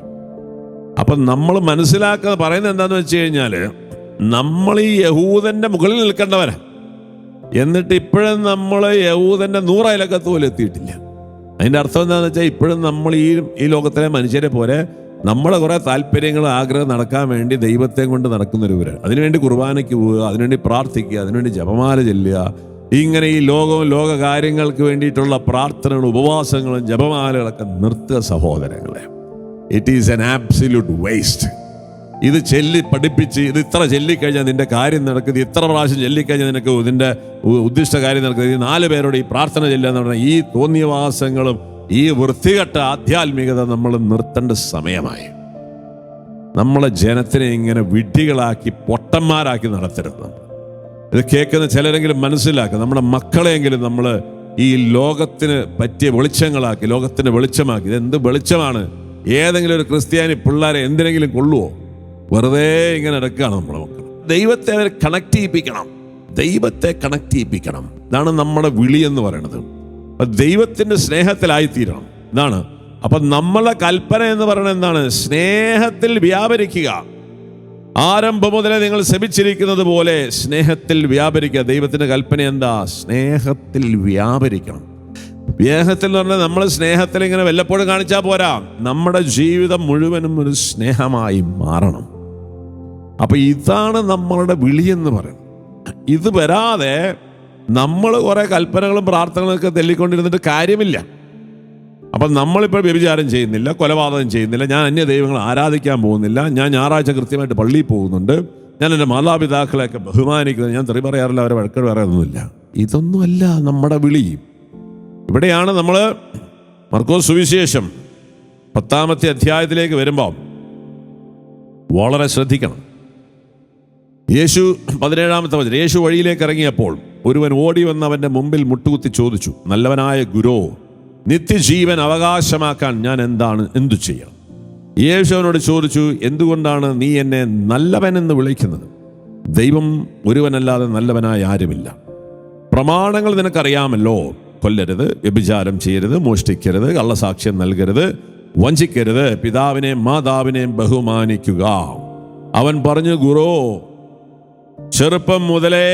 അപ്പം നമ്മൾ മനസ്സിലാക്കാതെ പറയുന്നത് എന്താണെന്ന് വെച്ച് കഴിഞ്ഞാൽ, നമ്മൾ ഈ യഹൂദന്റെ മുകളിൽ നിൽക്കേണ്ടവരാ. എന്നിട്ട് ഇപ്പോഴും നമ്മൾ യഹൂദന്റെ 100 അയലക്കത്ത് പോലും എത്തിയിട്ടില്ല. അതിൻ്റെ അർത്ഥം എന്താണെന്ന് വെച്ചാൽ, ഇപ്പോഴും നമ്മൾ ഈ ലോകത്തിലെ മനുഷ്യരെ പോലെ നമ്മുടെ കുറേ താല്പര്യങ്ങൾ, ആഗ്രഹം നടക്കാൻ വേണ്ടി ദൈവത്തെ കൊണ്ട് നടക്കുന്നവരാണ്. അതിനുവേണ്ടി കുർബാനയ്ക്ക് പോവുക, അതിനുവേണ്ടി പ്രാർത്ഥിക്കുക, അതിനുവേണ്ടി ജപമാല ചെല്ലുക. ഇങ്ങനെ ഈ ലോക കാര്യങ്ങൾക്ക് വേണ്ടിയിട്ടുള്ള പ്രാർത്ഥനകളും ഉപവാസങ്ങളും ജപമാലകളൊക്കെ നിർത്തുക സഹോദരങ്ങളെ. It is N absolute waste. ഇത് പഠിപ്പിച്ച് ഇത് ഇത്ര ചൊല്ലിക്കഴിഞ്ഞാൽ നിന്റെ കാര്യം നടക്കുന്നത്, ഇത്ര പ്രാവശ്യം ചൊല്ലിക്കഴിഞ്ഞാൽ നിനക്ക് ഇതിൻ്റെ ഉദ്ദിഷ്ട കാര്യം നടക്കുന്നത്, ഈ 4 പേരോട് ഈ പ്രാർത്ഥന ചെല്ലുക എന്ന് പറഞ്ഞാൽ ഈ തോന്നിയവാസങ്ങളും ഈ വൃത്തികെട്ട ആധ്യാത്മികത നമ്മൾ നിർത്തേണ്ട സമയമായി. നമ്മളെ ജനത്തിനെ ഇങ്ങനെ വിഡ്ഢികളാക്കി പൊട്ടന്മാരാക്കി നടത്തരുത്. ഇത് കേൾക്കുന്ന ചിലരെങ്കിലും മനസ്സിലാക്കുക, നമ്മുടെ മക്കളെങ്കിലും നമ്മൾ ഈ ലോകത്തിന് പറ്റിയ വെളിച്ചങ്ങളാക്കി, ലോകത്തിന് വെളിച്ചമാക്കി. ഇത് എന്ത് വെളിച്ചമാണ്? ഏതെങ്കിലും ഒരു ക്രിസ്ത്യാനി പിള്ളേരെ എന്തിനെങ്കിലും കൊള്ളുവോ? വെറുതെ ഇങ്ങനെ നടക്കുകയാണ് നമ്മളെ മക്കൾ. ദൈവത്തെ അവർ കണക്ട് ചെയ്യിപ്പിക്കണം, ദൈവത്തെ കണക്ട് ചെയ്യിപ്പിക്കണം. ഇതാണ് നമ്മുടെ വിളി എന്ന് പറയുന്നത്. ദൈവത്തിന്റെ സ്നേഹത്തിലായിത്തീരണം. ഇതാണ്. അപ്പൊ നമ്മളെ കൽപ്പന എന്ന് പറയുന്നത് എന്താണ്? സ്നേഹത്തിൽ വ്യാപരിക്കുക. ആരംഭം മുതലേ നിങ്ങൾ ശ്രമിച്ചിരിക്കുന്നത് പോലെ സ്നേഹത്തിൽ വ്യാപരിക്കുക. ദൈവത്തിന്റെ കൽപ്പന എന്താ? സ്നേഹത്തിൽ വ്യാപരിക്കണം. സ്നേഹത്തിൽ എന്ന് പറഞ്ഞാൽ നമ്മൾ സ്നേഹത്തിൽ ഇങ്ങനെ വല്ലപ്പോഴും കാണിച്ചാൽ പോരാ, നമ്മുടെ ജീവിതം മുഴുവനും ഒരു സ്നേഹമായി മാറണം. അപ്പൊ ഇതാണ് നമ്മളുടെ വിളി എന്ന് പറയുന്നത്. ഇത് വരാതെ നമ്മൾ കുറെ കൽപ്പനകളും പ്രാർത്ഥനകളൊക്കെ തെല്ലിക്കൊണ്ടിരുന്നിട്ട് കാര്യമില്ല. അപ്പം നമ്മളിപ്പോൾ വ്യഭിചാരം ചെയ്യുന്നില്ല, കൊലപാതകം ചെയ്യുന്നില്ല, ഞാൻ അന്യ ദൈവങ്ങളെ ആരാധിക്കാൻ പോകുന്നില്ല, ഞാൻ ഞായറാഴ്ച കൃത്യമായിട്ട് പള്ളിയിൽ പോകുന്നുണ്ട്, ഞാൻ എൻ്റെ മാതാപിതാക്കളെയൊക്കെ ബഹുമാനിക്കുന്നത്, ഞാൻ തെറി പറയാറില്ല, അവരെ വഴക്ക് പറയാറൊന്നുമില്ല. ഇതൊന്നുമല്ല നമ്മുടെ വിളി. ഇവിടെയാണ് നമ്മൾ മർക്കോസ് സുവിശേഷം 10-ാമത്തെ അധ്യായത്തിലേക്ക് വരുമ്പോൾ വളരെ ശ്രദ്ധിക്കണം. യേശു 17-ാമത്തെ വചനം, യേശു വഴിയിലേക്ക് ഇറങ്ങിയപ്പോൾ ഒരുവൻ ഓടി വന്ന് അവൻ്റെ മുമ്പിൽ മുട്ടുകുത്തി ചോദിച്ചു, നല്ലവനായ ഗുരോ, നിത്യജീവൻ അവകാശമാക്കാൻ ഞാൻ എന്തു ചെയ്യണം? യേശു അവനോട് ചോദിച്ചു, എന്തുകൊണ്ടാണ് നീ എന്നെ നല്ലവൻ എന്ന് വിളിക്കുന്നത്? ദൈവം ഒരുവനല്ലാതെ നല്ലവനായ ആരുമില്ല. പ്രമാണങ്ങൾ നിനക്കറിയാമല്ലോ, കൊല്ലരുത്, വ്യഭിചാരം ചെയ്യരുത്, മോഷ്ടിക്കരുത്, കള്ളസാക്ഷ്യം നൽകരുത്, വഞ്ചിക്കരുത്, പിതാവിനെയും മാതാവിനെയും ബഹുമാനിക്കുക. അവൻ പറഞ്ഞു, ഗുരോ, ചെറുപ്പം മുതലേ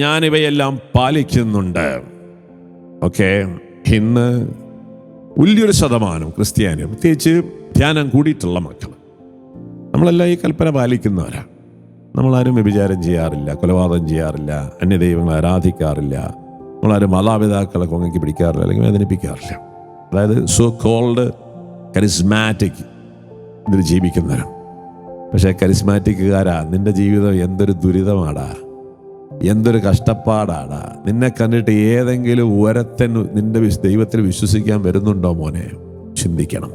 ഞാൻ ഇവയെല്ലാം പാലിക്കുന്നുണ്ട്. ഓക്കെ, ഇന്ന് വലിയൊരു ശതമാനം ക്രിസ്ത്യാനി, പ്രത്യേകിച്ച് ധ്യാനം കൂടിയിട്ടുള്ള മക്കൾ, നമ്മളെല്ലാം ഈ കൽപ്പന പാലിക്കുന്നവരാ. നമ്മളാരും വ്യഭിചാരം ചെയ്യാറില്ല, കൊലപാതകം ചെയ്യാറില്ല, അന്യദൈവങ്ങളെ ആരാധിക്കാറില്ല, നമ്മളാരും മാതാപിതാക്കളെ കൊങ്ങയ്ക്ക് പിടിക്കാറില്ല, അല്ലെങ്കിൽ വേദനിപ്പിക്കാറില്ല. അതായത് സോ കോൾഡ് കരിസ്മാറ്റിക് ഇതിൽ ജീവിക്കുന്നവരാണ്. പക്ഷേ കരിസ്മാറ്റിക്കുകാരാ, നിന്റെ ജീവിതം എന്തൊരു ദുരിതമാടാ, എന്തൊരു കഷ്ടപ്പാടാടാ. നിന്നെ കണ്ടിട്ട് ഏതെങ്കിലും ഒരുത്തൻ നിന്റെ ദൈവത്തിൽ വിശ്വസിക്കാൻ വരുന്നുണ്ടോ മോനെ? ചിന്തിക്കണം.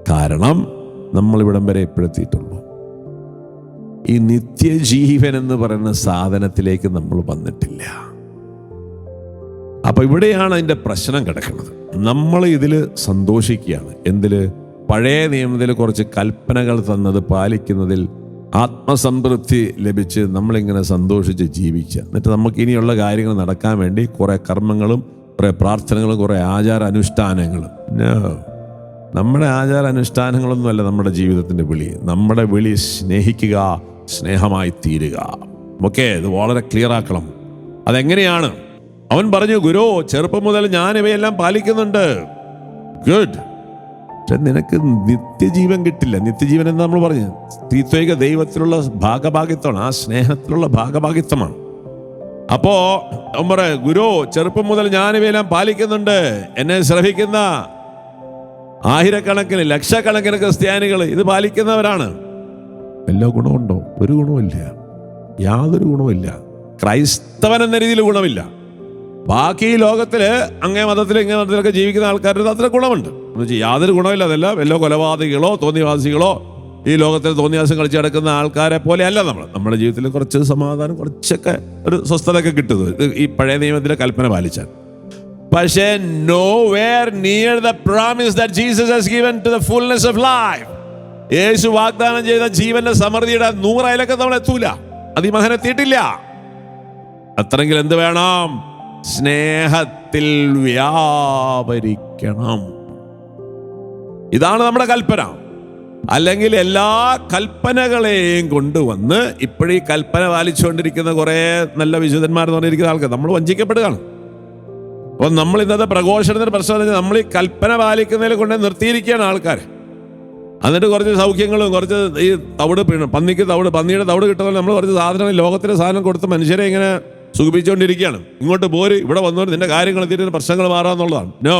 കാരണം നമ്മളിവിടം വരെ എപ്പോഴെത്തിയിട്ടുള്ളൂ. ഈ നിത്യജീവൻ എന്ന് പറയുന്ന സാധനത്തിലേക്ക് നമ്മൾ വന്നിട്ടില്ല. അപ്പൊ ഇവിടെയാണ് അതിൻ്റെ പ്രശ്നം കിടക്കുന്നത്. നമ്മൾ ഇതിൽ സന്തോഷിക്കുകയാണ്. എന്തില്? പഴയ നിയമത്തിൽ കുറച്ച് കൽപ്പനകൾ തന്നത് പാലിക്കുന്നതിൽ ആത്മസംതൃപ്തി ലഭിച്ച് നമ്മളിങ്ങനെ സന്തോഷിച്ച് ജീവിക്കുക. എന്നിട്ട് നമുക്ക് ഇനിയുള്ള കാര്യങ്ങൾ നടക്കാൻ വേണ്ടി കുറേ കർമ്മങ്ങളും കുറേ പ്രാർത്ഥനകളും കുറേ ആചാരാനുഷ്ഠാനങ്ങളും. നമ്മുടെ ആചാരാനുഷ്ഠാനങ്ങളൊന്നുമല്ല നമ്മുടെ ജീവിതത്തിൻ്റെ വിളി. നമ്മുടെ വിളി സ്നേഹിക്കുക, സ്നേഹമായി തീരുക. ഓക്കെ, ഇത് വളരെ ക്ലിയർ ആക്കണം. അതെങ്ങനെയാണ്? അവൻ പറഞ്ഞു, ഗുരു, ചെറുപ്പം മുതൽ ഞാൻ ഇവയെല്ലാം പാലിക്കുന്നുണ്ട്. ഗുഡ്. പക്ഷെ നിനക്ക് നിത്യജീവൻ കിട്ടില്ല. നിത്യജീവൻ എന്ന് നമ്മൾ പറഞ്ഞു ത്രിത്വൈക ദൈവത്തിലുള്ള ഭാഗഭാഗിത്വമാണ്, ആ സ്നേഹത്തിലുള്ള ഭാഗഭാഗിത്വമാണ്. അപ്പോ ഗുരു, ചെറുപ്പം മുതൽ ഞാനിവയെല്ലാം പാലിക്കുന്നുണ്ട്. എന്നെ ശ്രമിക്കുന്ന ആയിരക്കണക്കിന് ലക്ഷക്കണക്കിന് ക്രിസ്ത്യാനികൾ ഇത് പാലിക്കുന്നവരാണ്. എല്ലാ ഗുണമുണ്ടോ? ഒരു ഗുണവുമില്ല, യാതൊരു ഗുണവുമില്ല. ക്രൈസ്തവൻ എന്ന രീതിയിൽ ഗുണമില്ല. ബാക്കി ഈ ലോകത്തില് അങ്ങേ മതത്തിൽ ഇങ്ങേ മതത്തിലൊക്കെ ജീവിക്കുന്ന ആൾക്കാരുടെ അത്ര ഗുണമുണ്ട് എന്ന് വെച്ചാൽ യാതൊരു ഗുണമില്ല. അതല്ല വല്ലോ കൊലപാതകികളോ തോന്നിവാസികളോ ഈ ലോകത്തിൽ തോന്നിവാസം കളിച്ച് നടക്കുന്ന ആൾക്കാരെ പോലെ അല്ല നമ്മുടെ ജീവിതത്തിൽ കുറച്ച് സമാധാനം, കുറച്ചൊക്കെ ഒരു സ്വസ്ഥതയൊക്കെ കിട്ടുന്നത് ഈ പഴയ നിയമത്തിലെ കൽപ്പന പാലിച്ചാൽ. പക്ഷേ nowhere near the promise that Jesus has given to the fullness of life. യേശു വാഗ്ദാനം ചെയ്ത ജീവന്റെ സമൃദ്ധിയുടെ 100 അയലൊക്കെ നമ്മൾ എത്തൂല, അതിമഹൻ എത്തിയിട്ടില്ല. അത്രയെങ്കിൽ എന്ത് വേണം? സ്നേഹത്തിൽ വ്യാപരിക്കണം. ഇതാണ് നമ്മുടെ കൽപ്പന. അല്ലെങ്കിൽ എല്ലാ കൽപ്പനകളെയും കൊണ്ടുവന്ന് ഇപ്പോഴീ കൽപ്പന പാലിച്ചുകൊണ്ടിരിക്കുന്ന കുറെ നല്ല വിശുദ്ധന്മാരെന്ന് പറഞ്ഞിരിക്കുന്ന ആൾക്കാർ നമ്മൾ വഞ്ചിക്കപ്പെടുകയാണ്. അപ്പോൾ നമ്മൾ ഇന്നത്തെ പ്രഘോഷണത്തിന് പ്രശ്നം നമ്മൾ ഈ കൽപ്പന പാലിക്കുന്നതിൽ കൊണ്ട് നിർത്തിയിരിക്കുകയാണ് ആൾക്കാർ. എന്നിട്ട് കുറച്ച് സൗഖ്യങ്ങളും കുറച്ച് ഈ പന്നിയുടെ തവിട് കിട്ടുന്ന നമ്മൾ കുറച്ച് സാധനങ്ങൾ, ലോകത്തിലെ സാധനം കൊടുത്ത് മനുഷ്യരെ ഇങ്ങനെ സുഖിപ്പിച്ചുകൊണ്ടിരിക്കുകയാണ്. ഇങ്ങോട്ട് പോര്, ഇവിടെ വന്നവർ നിന്റെ കാര്യങ്ങൾ എത്തിയിട്ട് പ്രശ്നങ്ങൾ മാറാന്നുള്ളതാണ്. നോ,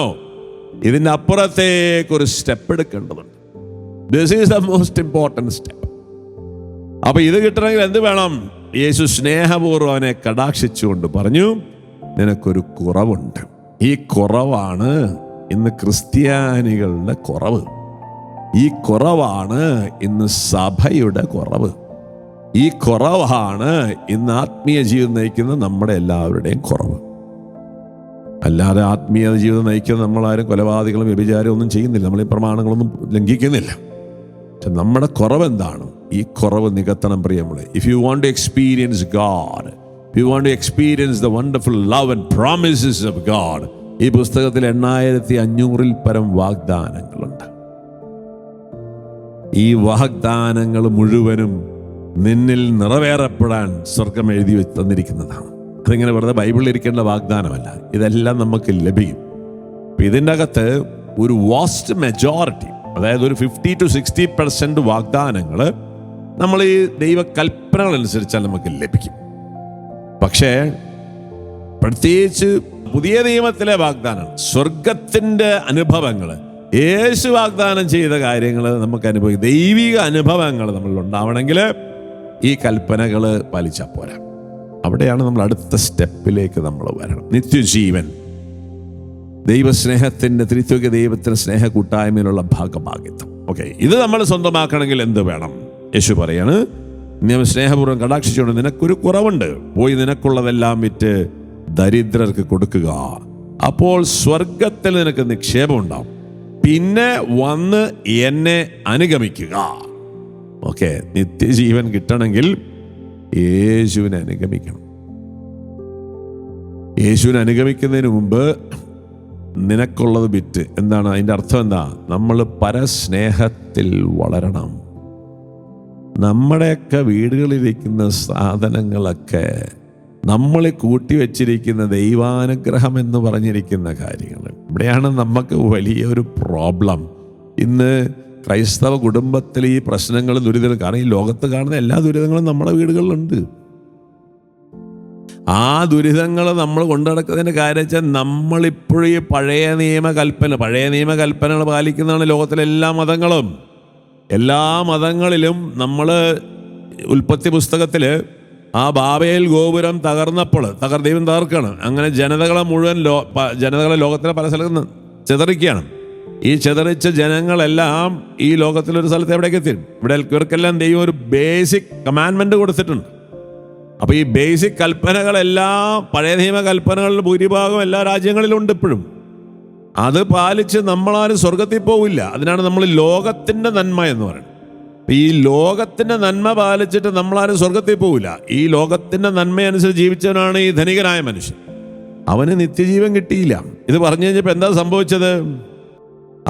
ഇതിൻ്റെ അപ്പുറത്തേക്കൊരു സ്റ്റെപ്പ് എടുക്കേണ്ടതുണ്ട്. This is the most important step. അപ്പൊ ഇത് കിട്ടണമെങ്കിൽ എന്ത് വേണം? യേശു സ്നേഹപൂർവ്വം അവനെ കടാക്ഷിച്ചുകൊണ്ട് പറഞ്ഞു, നിനക്കൊരു കുറവുണ്ട്. ഈ കുറവാണ് ഇന്ന് ക്രിസ്ത്യാനികളുടെ കുറവ്. ഈ കുറവാണ് ഇന്ന് സഭയുടെ കുറവ്. ഈ കുറവാണ് ഇന്ന് ആത്മീയ ജീവിതം നയിക്കുന്ന നമ്മുടെ എല്ലാവരുടെയും കുറവ്. അല്ലാതെ ആത്മീയ ജീവിതം നയിക്കുന്ന നമ്മളാരും കൊലപാതകളും വ്യഭിചാരവും ഒന്നും ചെയ്യുന്നില്ല, നമ്മൾ ഈ പ്രമാണങ്ങളൊന്നും ലംഘിക്കുന്നില്ല. പക്ഷെ നമ്മുടെ കുറവ് എന്താണ്? ഈ കുറവ് നികത്തണം പ്രിയമുള്ളവരെ. If you want to experience God, if you want to experience the wonderful love and promises of God, ഈ പുസ്തകത്തിൽ 8500 പരം വാഗ്ദാനങ്ങളുണ്ട്. ഈ വാഗ്ദാനങ്ങൾ മുഴുവനും നിന്നിൽ നിറവേറപ്പെടാൻ സ്വർഗം എഴുതി തന്നിരിക്കുന്നതാണ്. അതിങ്ങനെ വെറുതെ ബൈബിളിൽ ഇരിക്കേണ്ട വാഗ്ദാനമല്ല, ഇതെല്ലാം നമുക്ക് ലഭിക്കും. ഇതിൻ്റെ അകത്ത് ഒരു വാസ്റ്റ് മെജോറിറ്റി, അതായത് ഒരു 50 to 60% വാഗ്ദാനങ്ങൾ നമ്മൾ ഈ ദൈവകൽപ്പനകൾ അനുസരിച്ചാൽ നമുക്ക് ലഭിക്കും. പക്ഷേ പ്രത്യേകിച്ച് പുതിയ നിയമത്തിലെ വാഗ്ദാനം, സ്വർഗത്തിൻ്റെ അനുഭവങ്ങൾ, യേശു വാഗ്ദാനം ചെയ്ത കാര്യങ്ങൾ നമുക്ക് അനുഭവിക്കും. ദൈവിക അനുഭവങ്ങൾ നമ്മൾ ഉണ്ടാവണമെങ്കിൽ ഈ കൽപ്പനകൾ പാലിച്ചാൽ പോരാ. അവിടെയാണ് നമ്മൾ അടുത്ത സ്റ്റെപ്പിലേക്ക് നമ്മൾ വരണം. നിത്യജീവൻ, ദൈവസ്നേഹത്തിൻ്റെ, ത്രിത്വിക ദൈവത്തിൻ്റെ സ്നേഹ കൂട്ടായ്മയിലുള്ള ഭാഗഭാഗിത്വം. ഓക്കെ, ഇത് നമ്മൾ സ്വന്തമാക്കണമെങ്കിൽ എന്ത് വേണം? യേശു പറയാണ്, സ്നേഹപൂർവ്വം കടാക്ഷിച്ചുകൊണ്ട് നിനക്കൊരു കുറവുണ്ട്, പോയി നിനക്കുള്ളതെല്ലാം വിറ്റ് ദരിദ്രർക്ക് കൊടുക്കുക, അപ്പോൾ സ്വർഗത്തിൽ നിനക്ക് നിക്ഷേപം ഉണ്ടാവും, പിന്നെ വന്ന് എന്നെ അനുഗമിക്കുക. ഓക്കെ, നിത്യജീവൻ കിട്ടണമെങ്കിൽ യേശുവിനെ അനുഗമിക്കണം. യേശുവിനെ അനുഗമിക്കുന്നതിന് മുമ്പ് നിനക്കുള്ളത് വിറ്റ്, എന്താണ് അതിൻ്റെ അർത്ഥം? എന്താ? നമ്മൾ പരസ്നേഹത്തിൽ വളരണം. നമ്മുടെയൊക്കെ വീടുകളിലിരിക്കുന്ന സാധനങ്ങളൊക്കെ നമ്മൾ കൂട്ടിവെച്ചിരിക്കുന്ന ദൈവാനുഗ്രഹം എന്ന് പറഞ്ഞിരിക്കുന്ന കാര്യങ്ങൾ, ഇവിടെയാണ് നമുക്ക് വലിയൊരു പ്രോബ്ലം. ഇന്ന് ക്രൈസ്തവ കുടുംബത്തിൽ ഈ പ്രശ്നങ്ങളും ദുരിതങ്ങളും, കാരണം ഈ ലോകത്ത് കാണുന്ന എല്ലാ ദുരിതങ്ങളും നമ്മുടെ വീടുകളിലുണ്ട്. ആ ദുരിതങ്ങൾ നമ്മൾ കൊണ്ടുനടക്കുന്നതിൻ്റെ കാര്യം വെച്ചാൽ നമ്മളിപ്പോഴും ഈ പഴയ നിയമകൽപ്പനകൾ പാലിക്കുന്നതാണ് ലോകത്തിലെ എല്ലാ മതങ്ങളും. എല്ലാ മതങ്ങളിലും നമ്മൾ ഉൽപ്പത്തി പുസ്തകത്തിൽ ആ ബാബേൽ ഗോപുരം തകർന്നപ്പോൾ ദൈവം തകർക്കുകയാണ്. അങ്ങനെ ജനതകളെ ലോകത്തിലെ പല സ്ഥലത്തും ചിതറിക്കുകയാണ്. ഈ ചിതറിച്ച ജനങ്ങളെല്ലാം ഈ ലോകത്തിലൊരു സ്ഥലത്ത് എവിടേക്ക് എത്തി? ഇവർക്കെല്ലാം ദൈവം ഒരു ബേസിക് കമാൻഡ്മെന്റ് കൊടുത്തിട്ടുണ്ട്. അപ്പോൾ ഈ ബേസിക് കൽപ്പനകളെല്ലാം പഴയ നിയമ കൽപ്പനകളിൽ ഭൂരിഭാഗം എല്ലാ രാജ്യങ്ങളിലും ഉണ്ട് ഇപ്പോഴും. അത് പാലിച്ച് നമ്മളാരും സ്വർഗത്തിൽ പോവില്ല. അതിനാണ് നമ്മൾ ലോകത്തിൻ്റെ നന്മ എന്ന് പറയുന്നത്. ഈ ലോകത്തിൻ്റെ നന്മ പാലിച്ചിട്ട് നമ്മളാരും സ്വർഗത്തിൽ പോവില്ല. ഈ ലോകത്തിൻ്റെ നന്മയനുസരിച്ച് ജീവിച്ചവനാണ് ഈ ധനികനായ മനുഷ്യൻ. അവന് നിത്യജീവൻ കിട്ടിയില്ല. ഇത് പറഞ്ഞു കഴിഞ്ഞപ്പോൾ എന്താ സംഭവിച്ചത്?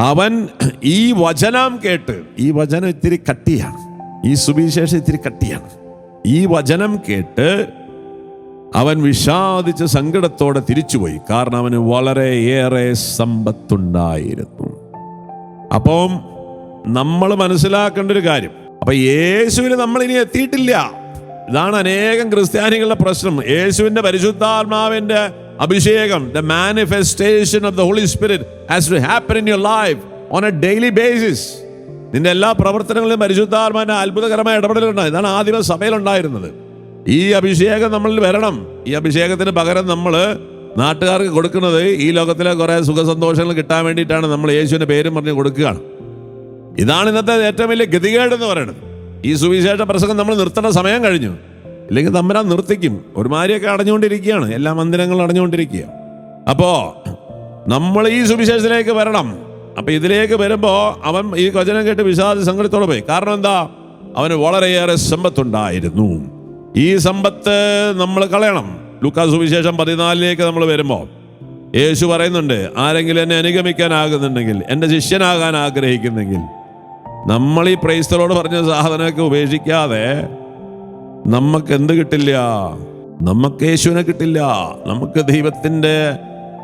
അവൻ ഈ വചനം കേട്ട്, ഈ വചനം ഇത്തിരി കട്ടിയാണ്, ഈ സുവിശേഷം ഇത്തിരി കട്ടിയാണ്. ഈ വചനം കേട്ട് അവൻ വിഷാദിച്ച് സങ്കടത്തോടെ തിരിച്ചുപോയി. കാരണം അവന് വളരെയേറെ സമ്പത്തുണ്ടായിരുന്നു. അപ്പം നമ്മൾ മനസ്സിലാക്കേണ്ട ഒരു കാര്യം, അപ്പൊ യേശുവിൽ നമ്മൾ ഇനി എത്തിയിട്ടില്ല. ഇതാണ് അനേകം ക്രിസ്ത്യാനികളുടെ പ്രശ്നം. യേശുവിന്റെ പരിശുദ്ധാത്മാവിന്റെ അഭിഷേകം, the manifestation of the Holy Spirit has to happen in your life on a daily basis. നിന്റെ എല്ലാ പ്രവർത്തനങ്ങളിലും പരിശുദ്ധാത്മാവിന്റെ അത്ഭുതകരമായ ഇടപെടലുണ്ടായി. ഇതാണ് ആദിമ സഭയിലുണ്ടായിരുന്നത്. ഈ അഭിഷേകം നമ്മളിൽ വരണം. ഈ അഭിഷേകത്തിന് പകരം നമ്മൾ നാട്ടുകാർക്ക് കൊടുക്കുന്നത് ഈ ലോകത്തിലെ കുറെ സുഖസന്തോഷങ്ങൾ കിട്ടാൻ വേണ്ടിയിട്ടാണ്. നമ്മൾ യേശുവിന്റെ പേരും പറഞ്ഞ് കൊടുക്കുകയാണ്. ഇതാണ് ഇന്നത്തെ ഏറ്റവും വലിയ ഗതികേട് എന്ന് പറയുന്നത്. ഈ സുവിശേഷ പ്രസംഗം നമ്മൾ നിർത്തേണ്ട സമയം കഴിഞ്ഞു. ഇല്ലെങ്കിൽ തമ്മിൽ നിർത്തിക്കും. ഒരുമാതിരിയൊക്കെ അടഞ്ഞുകൊണ്ടിരിക്കുകയാണ്, എല്ലാ മന്ദിരങ്ങളും അടഞ്ഞുകൊണ്ടിരിക്കുക. അപ്പോ നമ്മൾ ഈ സുവിശേഷത്തിലേക്ക് വരണം. അപ്പൊ ഇതിലേക്ക് വരുമ്പോ അവൻ ഈ വചനം കേട്ട് വിശ്വാസ സങ്കടത്തോടെ പോയി. കാരണം എന്താ? അവന് വളരെയേറെ സമ്പത്തുണ്ടായിരുന്നു. ഈ സമ്പത്ത് നമ്മൾ കളയണം. ലൂക്കാ സുവിശേഷം 14 നമ്മൾ വരുമ്പോ യേശു പറയുന്നുണ്ട്, ആരെങ്കിലും എന്നെ അനുഗമിക്കാനാകുന്നുണ്ടെങ്കിൽ, എന്റെ ശിഷ്യനാകാൻ ആഗ്രഹിക്കുന്നെങ്കിൽ, നമ്മൾ ഈ പ്രൈസ്തലോട് പറഞ്ഞ സാധനമൊക്കെ ഉപേക്ഷിക്കാതെ നമുക്ക് എന്ത് കിട്ടില്ല? നമുക്ക് യേശുവിനെ കിട്ടില്ല. നമുക്ക് ദൈവത്തിന്റെ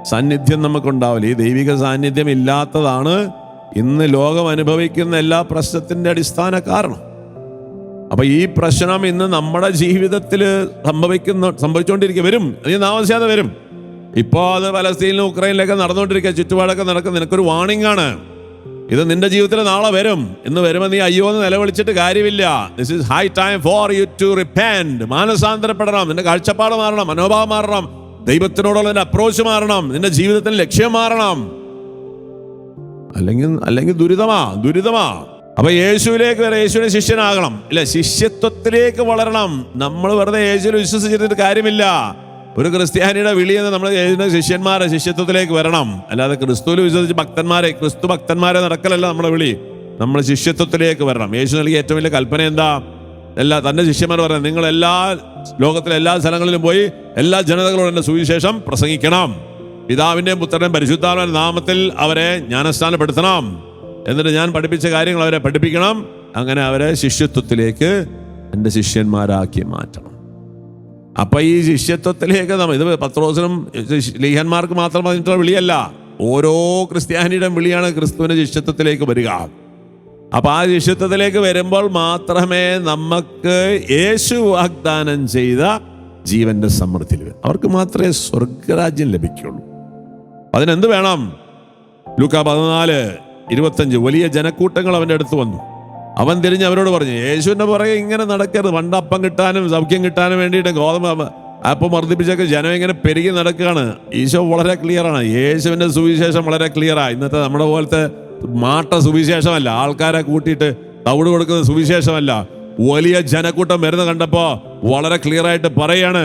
സാന്നിധ്യം നമുക്കുണ്ടാവില്ല. ഈ ദൈവിക സാന്നിധ്യം ഇല്ലാത്തതാണ് ഇന്ന് ലോകം അനുഭവിക്കുന്ന എല്ലാ പ്രശ്നത്തിന്റെ അടിസ്ഥാന കാരണം. അപ്പൊ ഈ പ്രശ്നം ഇന്ന് നമ്മുടെ ജീവിതത്തിൽ സംഭവിച്ചുകൊണ്ടിരിക്കുക. വരും, അതിന് ആവശ്യത വരും. ഇപ്പോൾ അത് പലസ്തീനിലും ഉക്രൈനിലൊക്കെ നടന്നുകൊണ്ടിരിക്കുക, ചുറ്റുപാടൊക്കെ നടക്കുന്ന. നിനക്കൊരു വാണിംഗ് ആണ്. ഇത് നിന്റെ ജീവിതത്തിൽ നാളെ വരും. ഇന്ന് വരുമ്പോൾ നീ അയ്യോ എന്ന് നിലവിളിച്ചിട്ട് കാര്യമില്ല. This is high time for you to repent. മാനസാന്തരപ്പെടണം. നിന്റെ കാഴ്ചപ്പാട് മാറണം, മനോഭാവം മാറണം, ദൈവത്തിനോടുള്ള നിന്റെ അപ്രോച്ച് മാറണം, നിന്റെ ജീവിതത്തിന്റെ ലക്ഷ്യം മാറണം. അല്ലെങ്കിൽ ദുരിതമാ. അപ്പൊ യേശുവിലേക്ക് വരെ, യേശുവിന്റെ ശിഷ്യനാകണം. ഇല്ല, ശിഷ്യത്വത്തിലേക്ക് വളരണം. നമ്മൾ വെറുതെ യേശുവിൽ വിശ്വസിച്ചിട്ട് കാര്യമില്ല. ഒരു ക്രിസ്ത്യാനിയുടെ വിളിയെന്ന് നമ്മൾ യേശുവിന്റെ ശിഷ്യന്മാരെ ശിഷ്യത്വത്തിലേക്ക് വരണം. അല്ലാതെ ക്രിസ്തുവിൽ വിശ്വസിച്ച് ക്രിസ്തു ഭക്തന്മാരെ നടക്കലല്ല നമ്മുടെ വിളി. നമ്മൾ ശിഷ്യത്വത്തിലേക്ക് വരണം. യേശു നൽകിയ ഏറ്റവും വലിയ കൽപ്പന എന്താ? തന്റെ ശിഷ്യന്മാർ പറയുന്നത്, നിങ്ങൾ ലോകത്തിലെ എല്ലാ സ്ഥലങ്ങളിലും പോയി എല്ലാ ജനതകളോടും എന്റെ സുവിശേഷം പ്രസംഗിക്കണം. പിതാവിന്റെയും പുത്രന്റെയും പരിശുദ്ധാത്മാവിന്റെ നാമത്തിൽ അവരെ ജ്ഞാനസ്നാനപ്പെടുത്തണം. എന്നിട്ട് ഞാൻ പഠിപ്പിച്ച കാര്യങ്ങൾ അവരെ പഠിപ്പിക്കണം. അങ്ങനെ അവരെ ശിഷ്യത്വത്തിലേക്ക് എൻ്റെ ശിഷ്യന്മാരാക്കി മാറ്റണം. അപ്പൊ ഈ ശിഷ്യത്വത്തിലേക്ക് ഇത് പത്രോസിനും ലീഹന്മാർക്ക് മാത്രം പറഞ്ഞിട്ടുള്ള വിളിയല്ല, ഓരോ ക്രിസ്ത്യാനിയുടെയും വിളിയാണ് ക്രിസ്തുവിന്റെ ശിഷ്യത്വത്തിലേക്ക് വരിക. അപ്പൊ ആ ശിഷ്യത്വത്തിലേക്ക് വരുമ്പോൾ മാത്രമേ നമുക്ക് യേശു വാഗ്ദാനം ചെയ്ത ജീവന്റെ സമൃദ്ധി വരും. അവർക്ക് മാത്രമേ സ്വർഗരാജ്യം ലഭിക്കുള്ളൂ. അതിനെന്ത് വേണം? ലൂക്കാ 14:25 വലിയ ജനക്കൂട്ടങ്ങൾ അവൻ്റെ അടുത്ത് വന്നു. അവൻ തിരിഞ്ഞ് അവരോട് പറഞ്ഞു, യേശുവിന്റെ പുറകെ ഇങ്ങനെ നടക്കരുത്. പണ്ട് അപ്പം കിട്ടാനും സൗഖ്യം കിട്ടാനും വേണ്ടിയിട്ട് ഗോതമ്പ് അപ്പം വർദ്ധിപ്പിച്ചൊക്കെ ജനം ഇങ്ങനെ പെരുകി നടക്കുകയാണ്. ഈശോ വളരെ ക്ലിയറാണ്. യേശുവിന്റെ സുവിശേഷം വളരെ ക്ലിയറാണ്. ഇന്നത്തെ നമ്മുടെ പോലത്തെ മാട്ട സുവിശേഷമല്ല, ആൾക്കാരെ കൂട്ടിയിട്ട് തവിട് കൊടുക്കുന്ന സുവിശേഷമല്ല. വലിയ ജനക്കൂട്ടം വരുന്ന കണ്ടപ്പോ വളരെ ക്ലിയർ ആയിട്ട് പറയാണ്.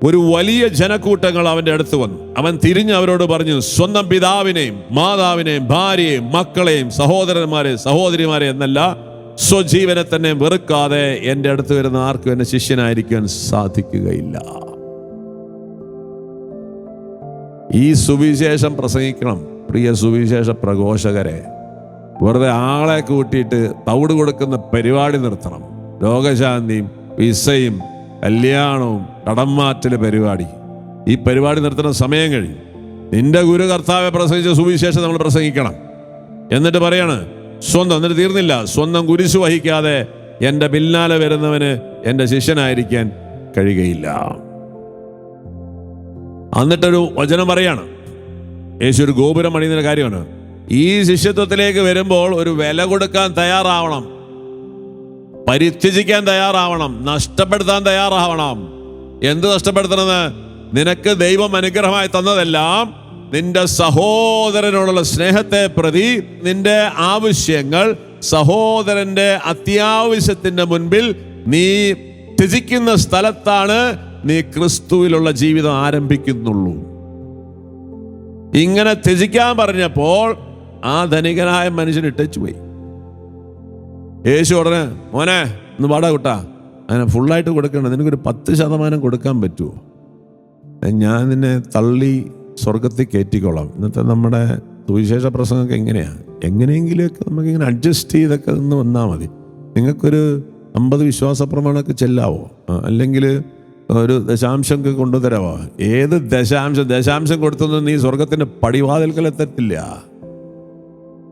ഒരു വലിയ ജനക്കൂട്ടങ്ങൾ അവന്റെ അടുത്ത് വന്നു. അവൻ തിരിഞ്ഞ് അവരോട് പറഞ്ഞു, സ്വന്തം പിതാവിനെയും മാതാവിനെയും ഭാര്യയെയും മക്കളെയും സഹോദരിമാരെ എന്നല്ല, സ്വജീവനെ തന്നെ വെറുക്കാതെ എൻ്റെ അടുത്ത് വരുന്ന ആർക്കും എന്നെ ശിഷ്യനായിരിക്കാൻ സാധിക്കുകയില്ല. ഈ സുവിശേഷം പ്രസംഗിക്കണം. പ്രിയ സുവിശേഷ പ്രഘോഷകരെ, വെറുതെ ആളെ കൂട്ടിയിട്ട് തവിട് കൊടുക്കുന്ന പരിപാടി നിർത്തണം. രോഗശാന്തിയും വിസയും കല്യാണവും കടം മാറ്റല് പരിപാടി, ഈ പരിപാടി നിർത്തുന്ന സമയം കഴിഞ്ഞു. നിന്റെ ഗുരു കർത്താവെ പ്രസംഗിച്ച സുവിശേഷം നമ്മൾ പ്രസംഗിക്കണം. എന്നിട്ട് പറയാണ് എന്നിട്ട് തീർന്നില്ല, സ്വന്തം കുരിശു വഹിക്കാതെ എൻ്റെ പിന്നാലെ വരുന്നവന് എൻ്റെ ശിഷ്യനായിരിക്കാൻ കഴിയുകയില്ല. എന്നിട്ടൊരു വചനം പറയാണ്, യേശു ഒരു ഗോപുരം പണിയുന്ന കാര്യമാണ്. ഈ ശിഷ്യത്വത്തിലേക്ക് വരുമ്പോൾ ഒരു വില കൊടുക്കാൻ തയ്യാറാവണം, പരിത്യജിക്കാൻ തയ്യാറാവണം, നഷ്ടപ്പെടുത്താൻ തയ്യാറാവണം. എന്ത് നഷ്ടപ്പെടുത്തണമെന്ന്? നിനക്ക് ദൈവം അനുഗ്രഹമായി തന്നതെല്ലാം നിന്റെ സഹോദരനോടുള്ള സ്നേഹത്തെ പ്രതി, നിന്റെ ആവശ്യങ്ങൾ, സഹോദരന്റെ അത്യാവശ്യത്തിന്റെ മുൻപിൽ നീ ത്യജിക്കുന്ന സ്ഥലത്താണ് നീ ക്രിസ്തുവിലുള്ള ജീവിതം ആരംഭിക്കുന്നുള്ളൂ. ഇങ്ങനെ ത്യജിക്കാൻ പറഞ്ഞപ്പോൾ ആ ധനികനായ മനുഷ്യൻ ഇട്ടു പോയി. യേശു ഉടനെ, മോനെ ഒന്ന് വാടാ കുട്ടാ, അങ്ങനെ ഫുള്ളായിട്ട് കൊടുക്കണ്ട, നിനക്കൊരു 10% കൊടുക്കാൻ പറ്റുമോ? ഞാൻ നിന്നെ തള്ളി സ്വർഗത്തിൽ കയറ്റിക്കോളാം. ഇന്നത്തെ നമ്മുടെ സുവിശേഷ പ്രസംഗമൊക്കെ എങ്ങനെയെങ്കിലുമൊക്കെ നമുക്കിങ്ങനെ അഡ്ജസ്റ്റ് ചെയ്തൊക്കെ നിന്ന് വന്നാൽ മതി. നിങ്ങൾക്കൊരു 50 വിശ്വാസ പ്രമാണമൊക്കെ ചെല്ലാവോ? അല്ലെങ്കിൽ ഒരു ദശാംശമൊക്കെ കൊണ്ടുതരാവോ? ഏത് ദശാംശം കൊടുത്തൊന്നും നീ സ്വർഗത്തിൻ്റെ പടിവാതിൽക്കൽ എത്തത്തില്ല.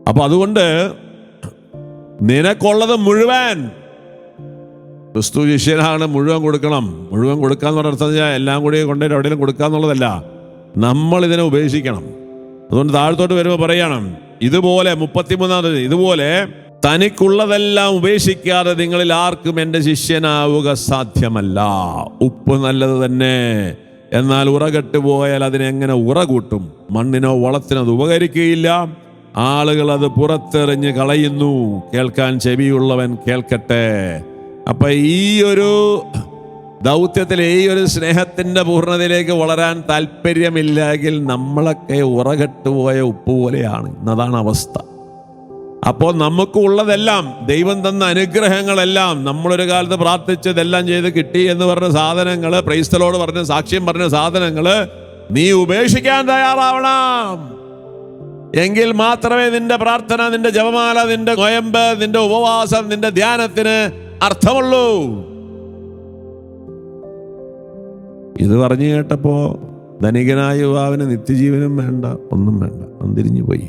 അപ്പൊ അതുകൊണ്ട് നിനക്കുള്ളത് മുഴുവൻ, ക്രിസ്തു ശിഷ്യനാണ്, മുഴുവൻ കൊടുക്കണം. മുഴുവൻ കൊടുക്കാന്ന് പറഞ്ഞ അർത്ഥം എല്ലാം കൂടി കൊണ്ടുപോയി എവിടെയെങ്കിലും കൊടുക്കാന്നുള്ളതല്ല. നമ്മൾ ഇതിനെ ഉപേക്ഷിക്കണം. അതുകൊണ്ട് താഴത്തോട്ട് വരുമ്പോൾ പറയണം, ഇതുപോലെ 33 ഇതുപോലെ തനിക്കുള്ളതെല്ലാം ഉപേക്ഷിക്കാതെ നിങ്ങളിൽ ആർക്കും എൻ്റെ ശിഷ്യനാവുക സാധ്യമല്ല. ഉപ്പ് നല്ലത് തന്നെ, എന്നാൽ ഉറകെട്ട് പോയാൽ അതിനെങ്ങനെ ഉറകൂട്ടും? മണ്ണിനോ വളത്തിനോ അത് ഉപകരിക്കുകയില്ല. ആളുകൾ അത് പുറത്തെറിഞ്ഞ് കളയുന്നു. കേൾക്കാൻ ചെവിയുള്ളവൻ കേൾക്കട്ടെ. അപ്പൊ ഈ ഒരു ദൗത്യത്തിൽ, ഈ ഒരു സ്നേഹത്തിന്റെ പൂർണ്ണതയിലേക്ക് വളരാൻ താല്പര്യമില്ലെങ്കിൽ നമ്മളൊക്കെ ഉറകെട്ടുപോയ ഉപ്പ് പോലെയാണ്. ഇന്നതാണ് അവസ്ഥ. അപ്പോൾ നമുക്ക് ഉള്ളതെല്ലാം, ദൈവം തന്ന അനുഗ്രഹങ്ങളെല്ലാം, നമ്മളൊരു കാലത്ത് പ്രാർത്ഥിച്ചതെല്ലാം ചെയ്ത് കിട്ടി എന്ന് പറഞ്ഞ സാധനങ്ങള്, പ്രൈസ് ദി ലോർഡ് പറഞ്ഞ സാക്ഷ്യം പറഞ്ഞ സാധനങ്ങള് നീ ഉപേക്ഷിക്കാൻ തയ്യാറാവണം. എങ്കിൽ മാത്രമേ നിന്റെ പ്രാർത്ഥന, നിന്റെ ജപമാല, നിന്റെ നൊയമ്പ്, നിന്റെ ഉപവാസം, നിന്റെ ധ്യാനത്തിന് അർത്ഥമുള്ളൂ. ഇത് പറഞ്ഞു കേട്ടപ്പോ ധനികനായ യുവാവിന് നിത്യജീവനും വേണ്ട, ഒന്നും വേണ്ട, അന്തിരിഞ്ഞു പോയി.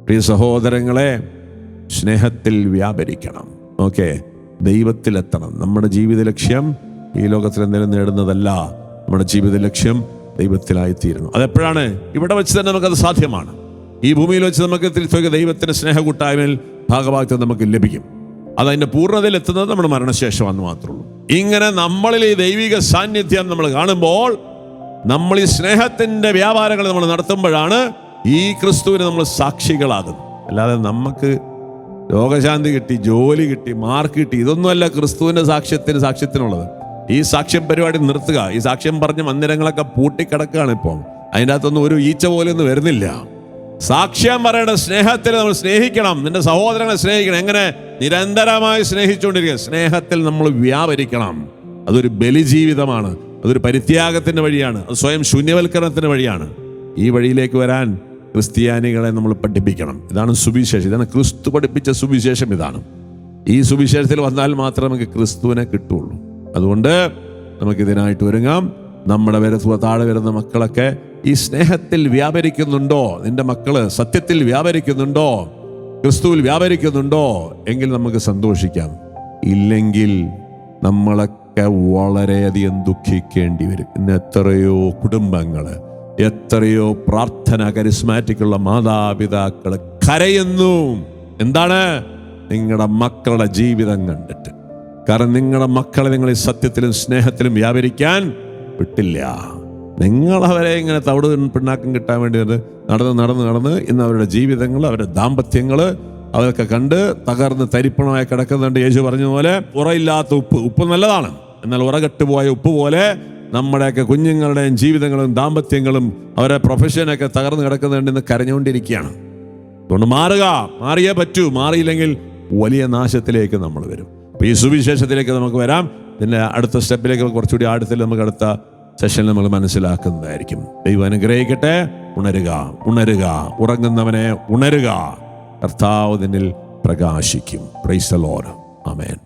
പ്രിയ സഹോദരങ്ങളെ, സ്നേഹത്തിൽ വ്യാപരിക്കണം. ഓക്കെ, ദൈവത്തിലെത്തണം. നമ്മുടെ ജീവിത ലക്ഷ്യം ഈ ലോകത്തിൽ എന്തെങ്കിലും നേടുന്നതല്ല. നമ്മുടെ ജീവിത ലക്ഷ്യം ദൈവത്തിലായിത്തീരണം. അതെപ്പോഴാണ്? ഇവിടെ വെച്ച് തന്നെ നമുക്കത് സാധ്യമാണ്. ഈ ഭൂമിയിൽ വെച്ച് നമുക്ക് തിരിച്ചു ദൈവത്തിന്റെ സ്നേഹ കൂട്ടായ്മയിൽ ഭാഗഭാഗത്ത് നമുക്ക് ലഭിക്കും. അതതിൻ്റെ പൂർണ്ണതയിൽ എത്തുന്നത് നമ്മുടെ മരണശേഷമാണെന്ന് മാത്രമേ ഉള്ളൂ. ഇങ്ങനെ നമ്മളിൽ ഈ ദൈവിക സാന്നിധ്യം നമ്മൾ കാണുമ്പോൾ, നമ്മൾ ഈ സ്നേഹത്തിന്റെ വ്യാപാരങ്ങൾ നമ്മൾ നടത്തുമ്പോഴാണ് ഈ ക്രിസ്തുവിന് നമ്മൾ സാക്ഷികളാകുന്നത്. അല്ലാതെ നമുക്ക് രോഗശാന്തി കിട്ടി, ജോലി കിട്ടി, മാർക്ക് കിട്ടി, ഇതൊന്നുമല്ല ക്രിസ്തുവിന്റെ സാക്ഷ്യത്തിനുള്ളത്. ഈ സാക്ഷ്യം പരിപാടി നിർത്തുക. ഈ സാക്ഷ്യം പറഞ്ഞ മന്ദിരങ്ങളൊക്കെ പൂട്ടിക്കിടക്കുകയാണ് ഇപ്പോൾ. അതിൻ്റെ അകത്തൊന്നും ഒരു ഈച്ച പോലെ ഒന്നും വരുന്നില്ല. സാക്ഷ്യം പറയേണ്ട സ്നേഹത്തിൽ നമ്മൾ സ്നേഹിക്കണം. നിന്റെ സഹോദരങ്ങളെ സ്നേഹിക്കണം. എങ്ങനെ? നിരന്തരമായി സ്നേഹിച്ചുകൊണ്ടിരിക്കുക. സ്നേഹത്തിൽ നമ്മൾ വ്യാപരിക്കണം. അതൊരു ബലിജീവിതമാണ്. അതൊരു പരിത്യാഗത്തിന്റെ വഴിയാണ്. അത് സ്വയം ശൂന്യവൽക്കരണത്തിന്റെ വഴിയാണ്. ഈ വഴിയിലേക്ക് വരാൻ ക്രിസ്ത്യാനികളെ നമ്മൾ പഠിപ്പിക്കണം. ഇതാണ് സുവിശേഷം. ഇതാണ് ക്രിസ്തു പഠിപ്പിച്ച സുവിശേഷം. ഇതാണ്. ഈ സുവിശേഷത്തിൽ വന്നാൽ മാത്രമേ നമുക്ക് ക്രിസ്തുവിനെ കിട്ടുള്ളൂ. അതുകൊണ്ട് നമുക്കിതിനായിട്ട് ഒരുങ്ങാം. നമ്മുടെ താഴെ വരുന്ന മക്കളൊക്കെ ഈ സ്നേഹത്തിൽ വ്യാപരിക്കുന്നുണ്ടോ? നിന്റെ മക്കള് സത്യത്തിൽ വ്യാപരിക്കുന്നുണ്ടോ? ക്രിസ്തുവിൽ വ്യാപരിക്കുന്നുണ്ടോ? എങ്കിൽ നമുക്ക് സന്തോഷിക്കാം. ഇല്ലെങ്കിൽ നമ്മളൊക്കെ വളരെയധികം ദുഃഖിക്കേണ്ടി വരും. ഇന്ന് എത്രയോ കുടുംബങ്ങള്, എത്രയോ പ്രാർത്ഥന കരിസ്മാറ്റിക്കുള്ള മാതാപിതാക്കള് കരയുന്നു. എന്താണ്? നിങ്ങളുടെ മക്കളുടെ ജീവിതം കണ്ടിട്ട്. കാരണം നിങ്ങളുടെ മക്കളെ നിങ്ങൾ ഈ സത്യത്തിലും സ്നേഹത്തിലും വ്യാപരിക്കാൻ വിട്ടില്ല. നിങ്ങളവരെ ഇങ്ങനെ തവിട് പിണ്ണാക്കം കിട്ടാൻ വേണ്ടി നടന്ന് ഇന്ന് അവരുടെ ജീവിതങ്ങൾ, അവരുടെ ദാമ്പത്യങ്ങൾ അതൊക്കെ കണ്ട് തകർന്ന് തരിപ്പണമായി കിടക്കുന്നുണ്ട്. യേശു പറഞ്ഞതുപോലെ ഉറയില്ലാത്ത ഉപ്പ് നല്ലതാണ്, എന്നാൽ ഉറകെട്ടുപോയ ഉപ്പ് പോലെ നമ്മുടെയൊക്കെ കുഞ്ഞുങ്ങളുടെയും ജീവിതങ്ങളും ദാമ്പത്യങ്ങളും അവരുടെ പ്രൊഫഷനൊക്കെ തകർന്ന് കിടക്കുന്നുണ്ട്. ഇന്ന് കരഞ്ഞുകൊണ്ടിരിക്കുകയാണ്. അതുകൊണ്ട് മാറിയേ പറ്റൂ. മാറിയില്ലെങ്കിൽ വലിയ നാശത്തിലേക്ക് നമ്മൾ വരും. അപ്പോൾ ഈ സുവിശേഷത്തിലേക്ക് നമുക്ക് വരാം. ഇതിൻ്റെ അടുത്ത സ്റ്റെപ്പിലേക്ക് കുറച്ചുകൂടി ആഴത്തിൽ നമുക്ക് അടുത്ത സെഷനിൽ നമ്മൾ മനസ്സിലാക്കുന്നതായിരിക്കും. ദൈവം അനുഗ്രഹിക്കട്ടെ. ഉണരുക, ഉറങ്ങുന്നവനെ ഉണരുക. കർത്താവ് നിന്നിൽ പ്രകാശിക്കും. Praise the Lord. ആമേൻ.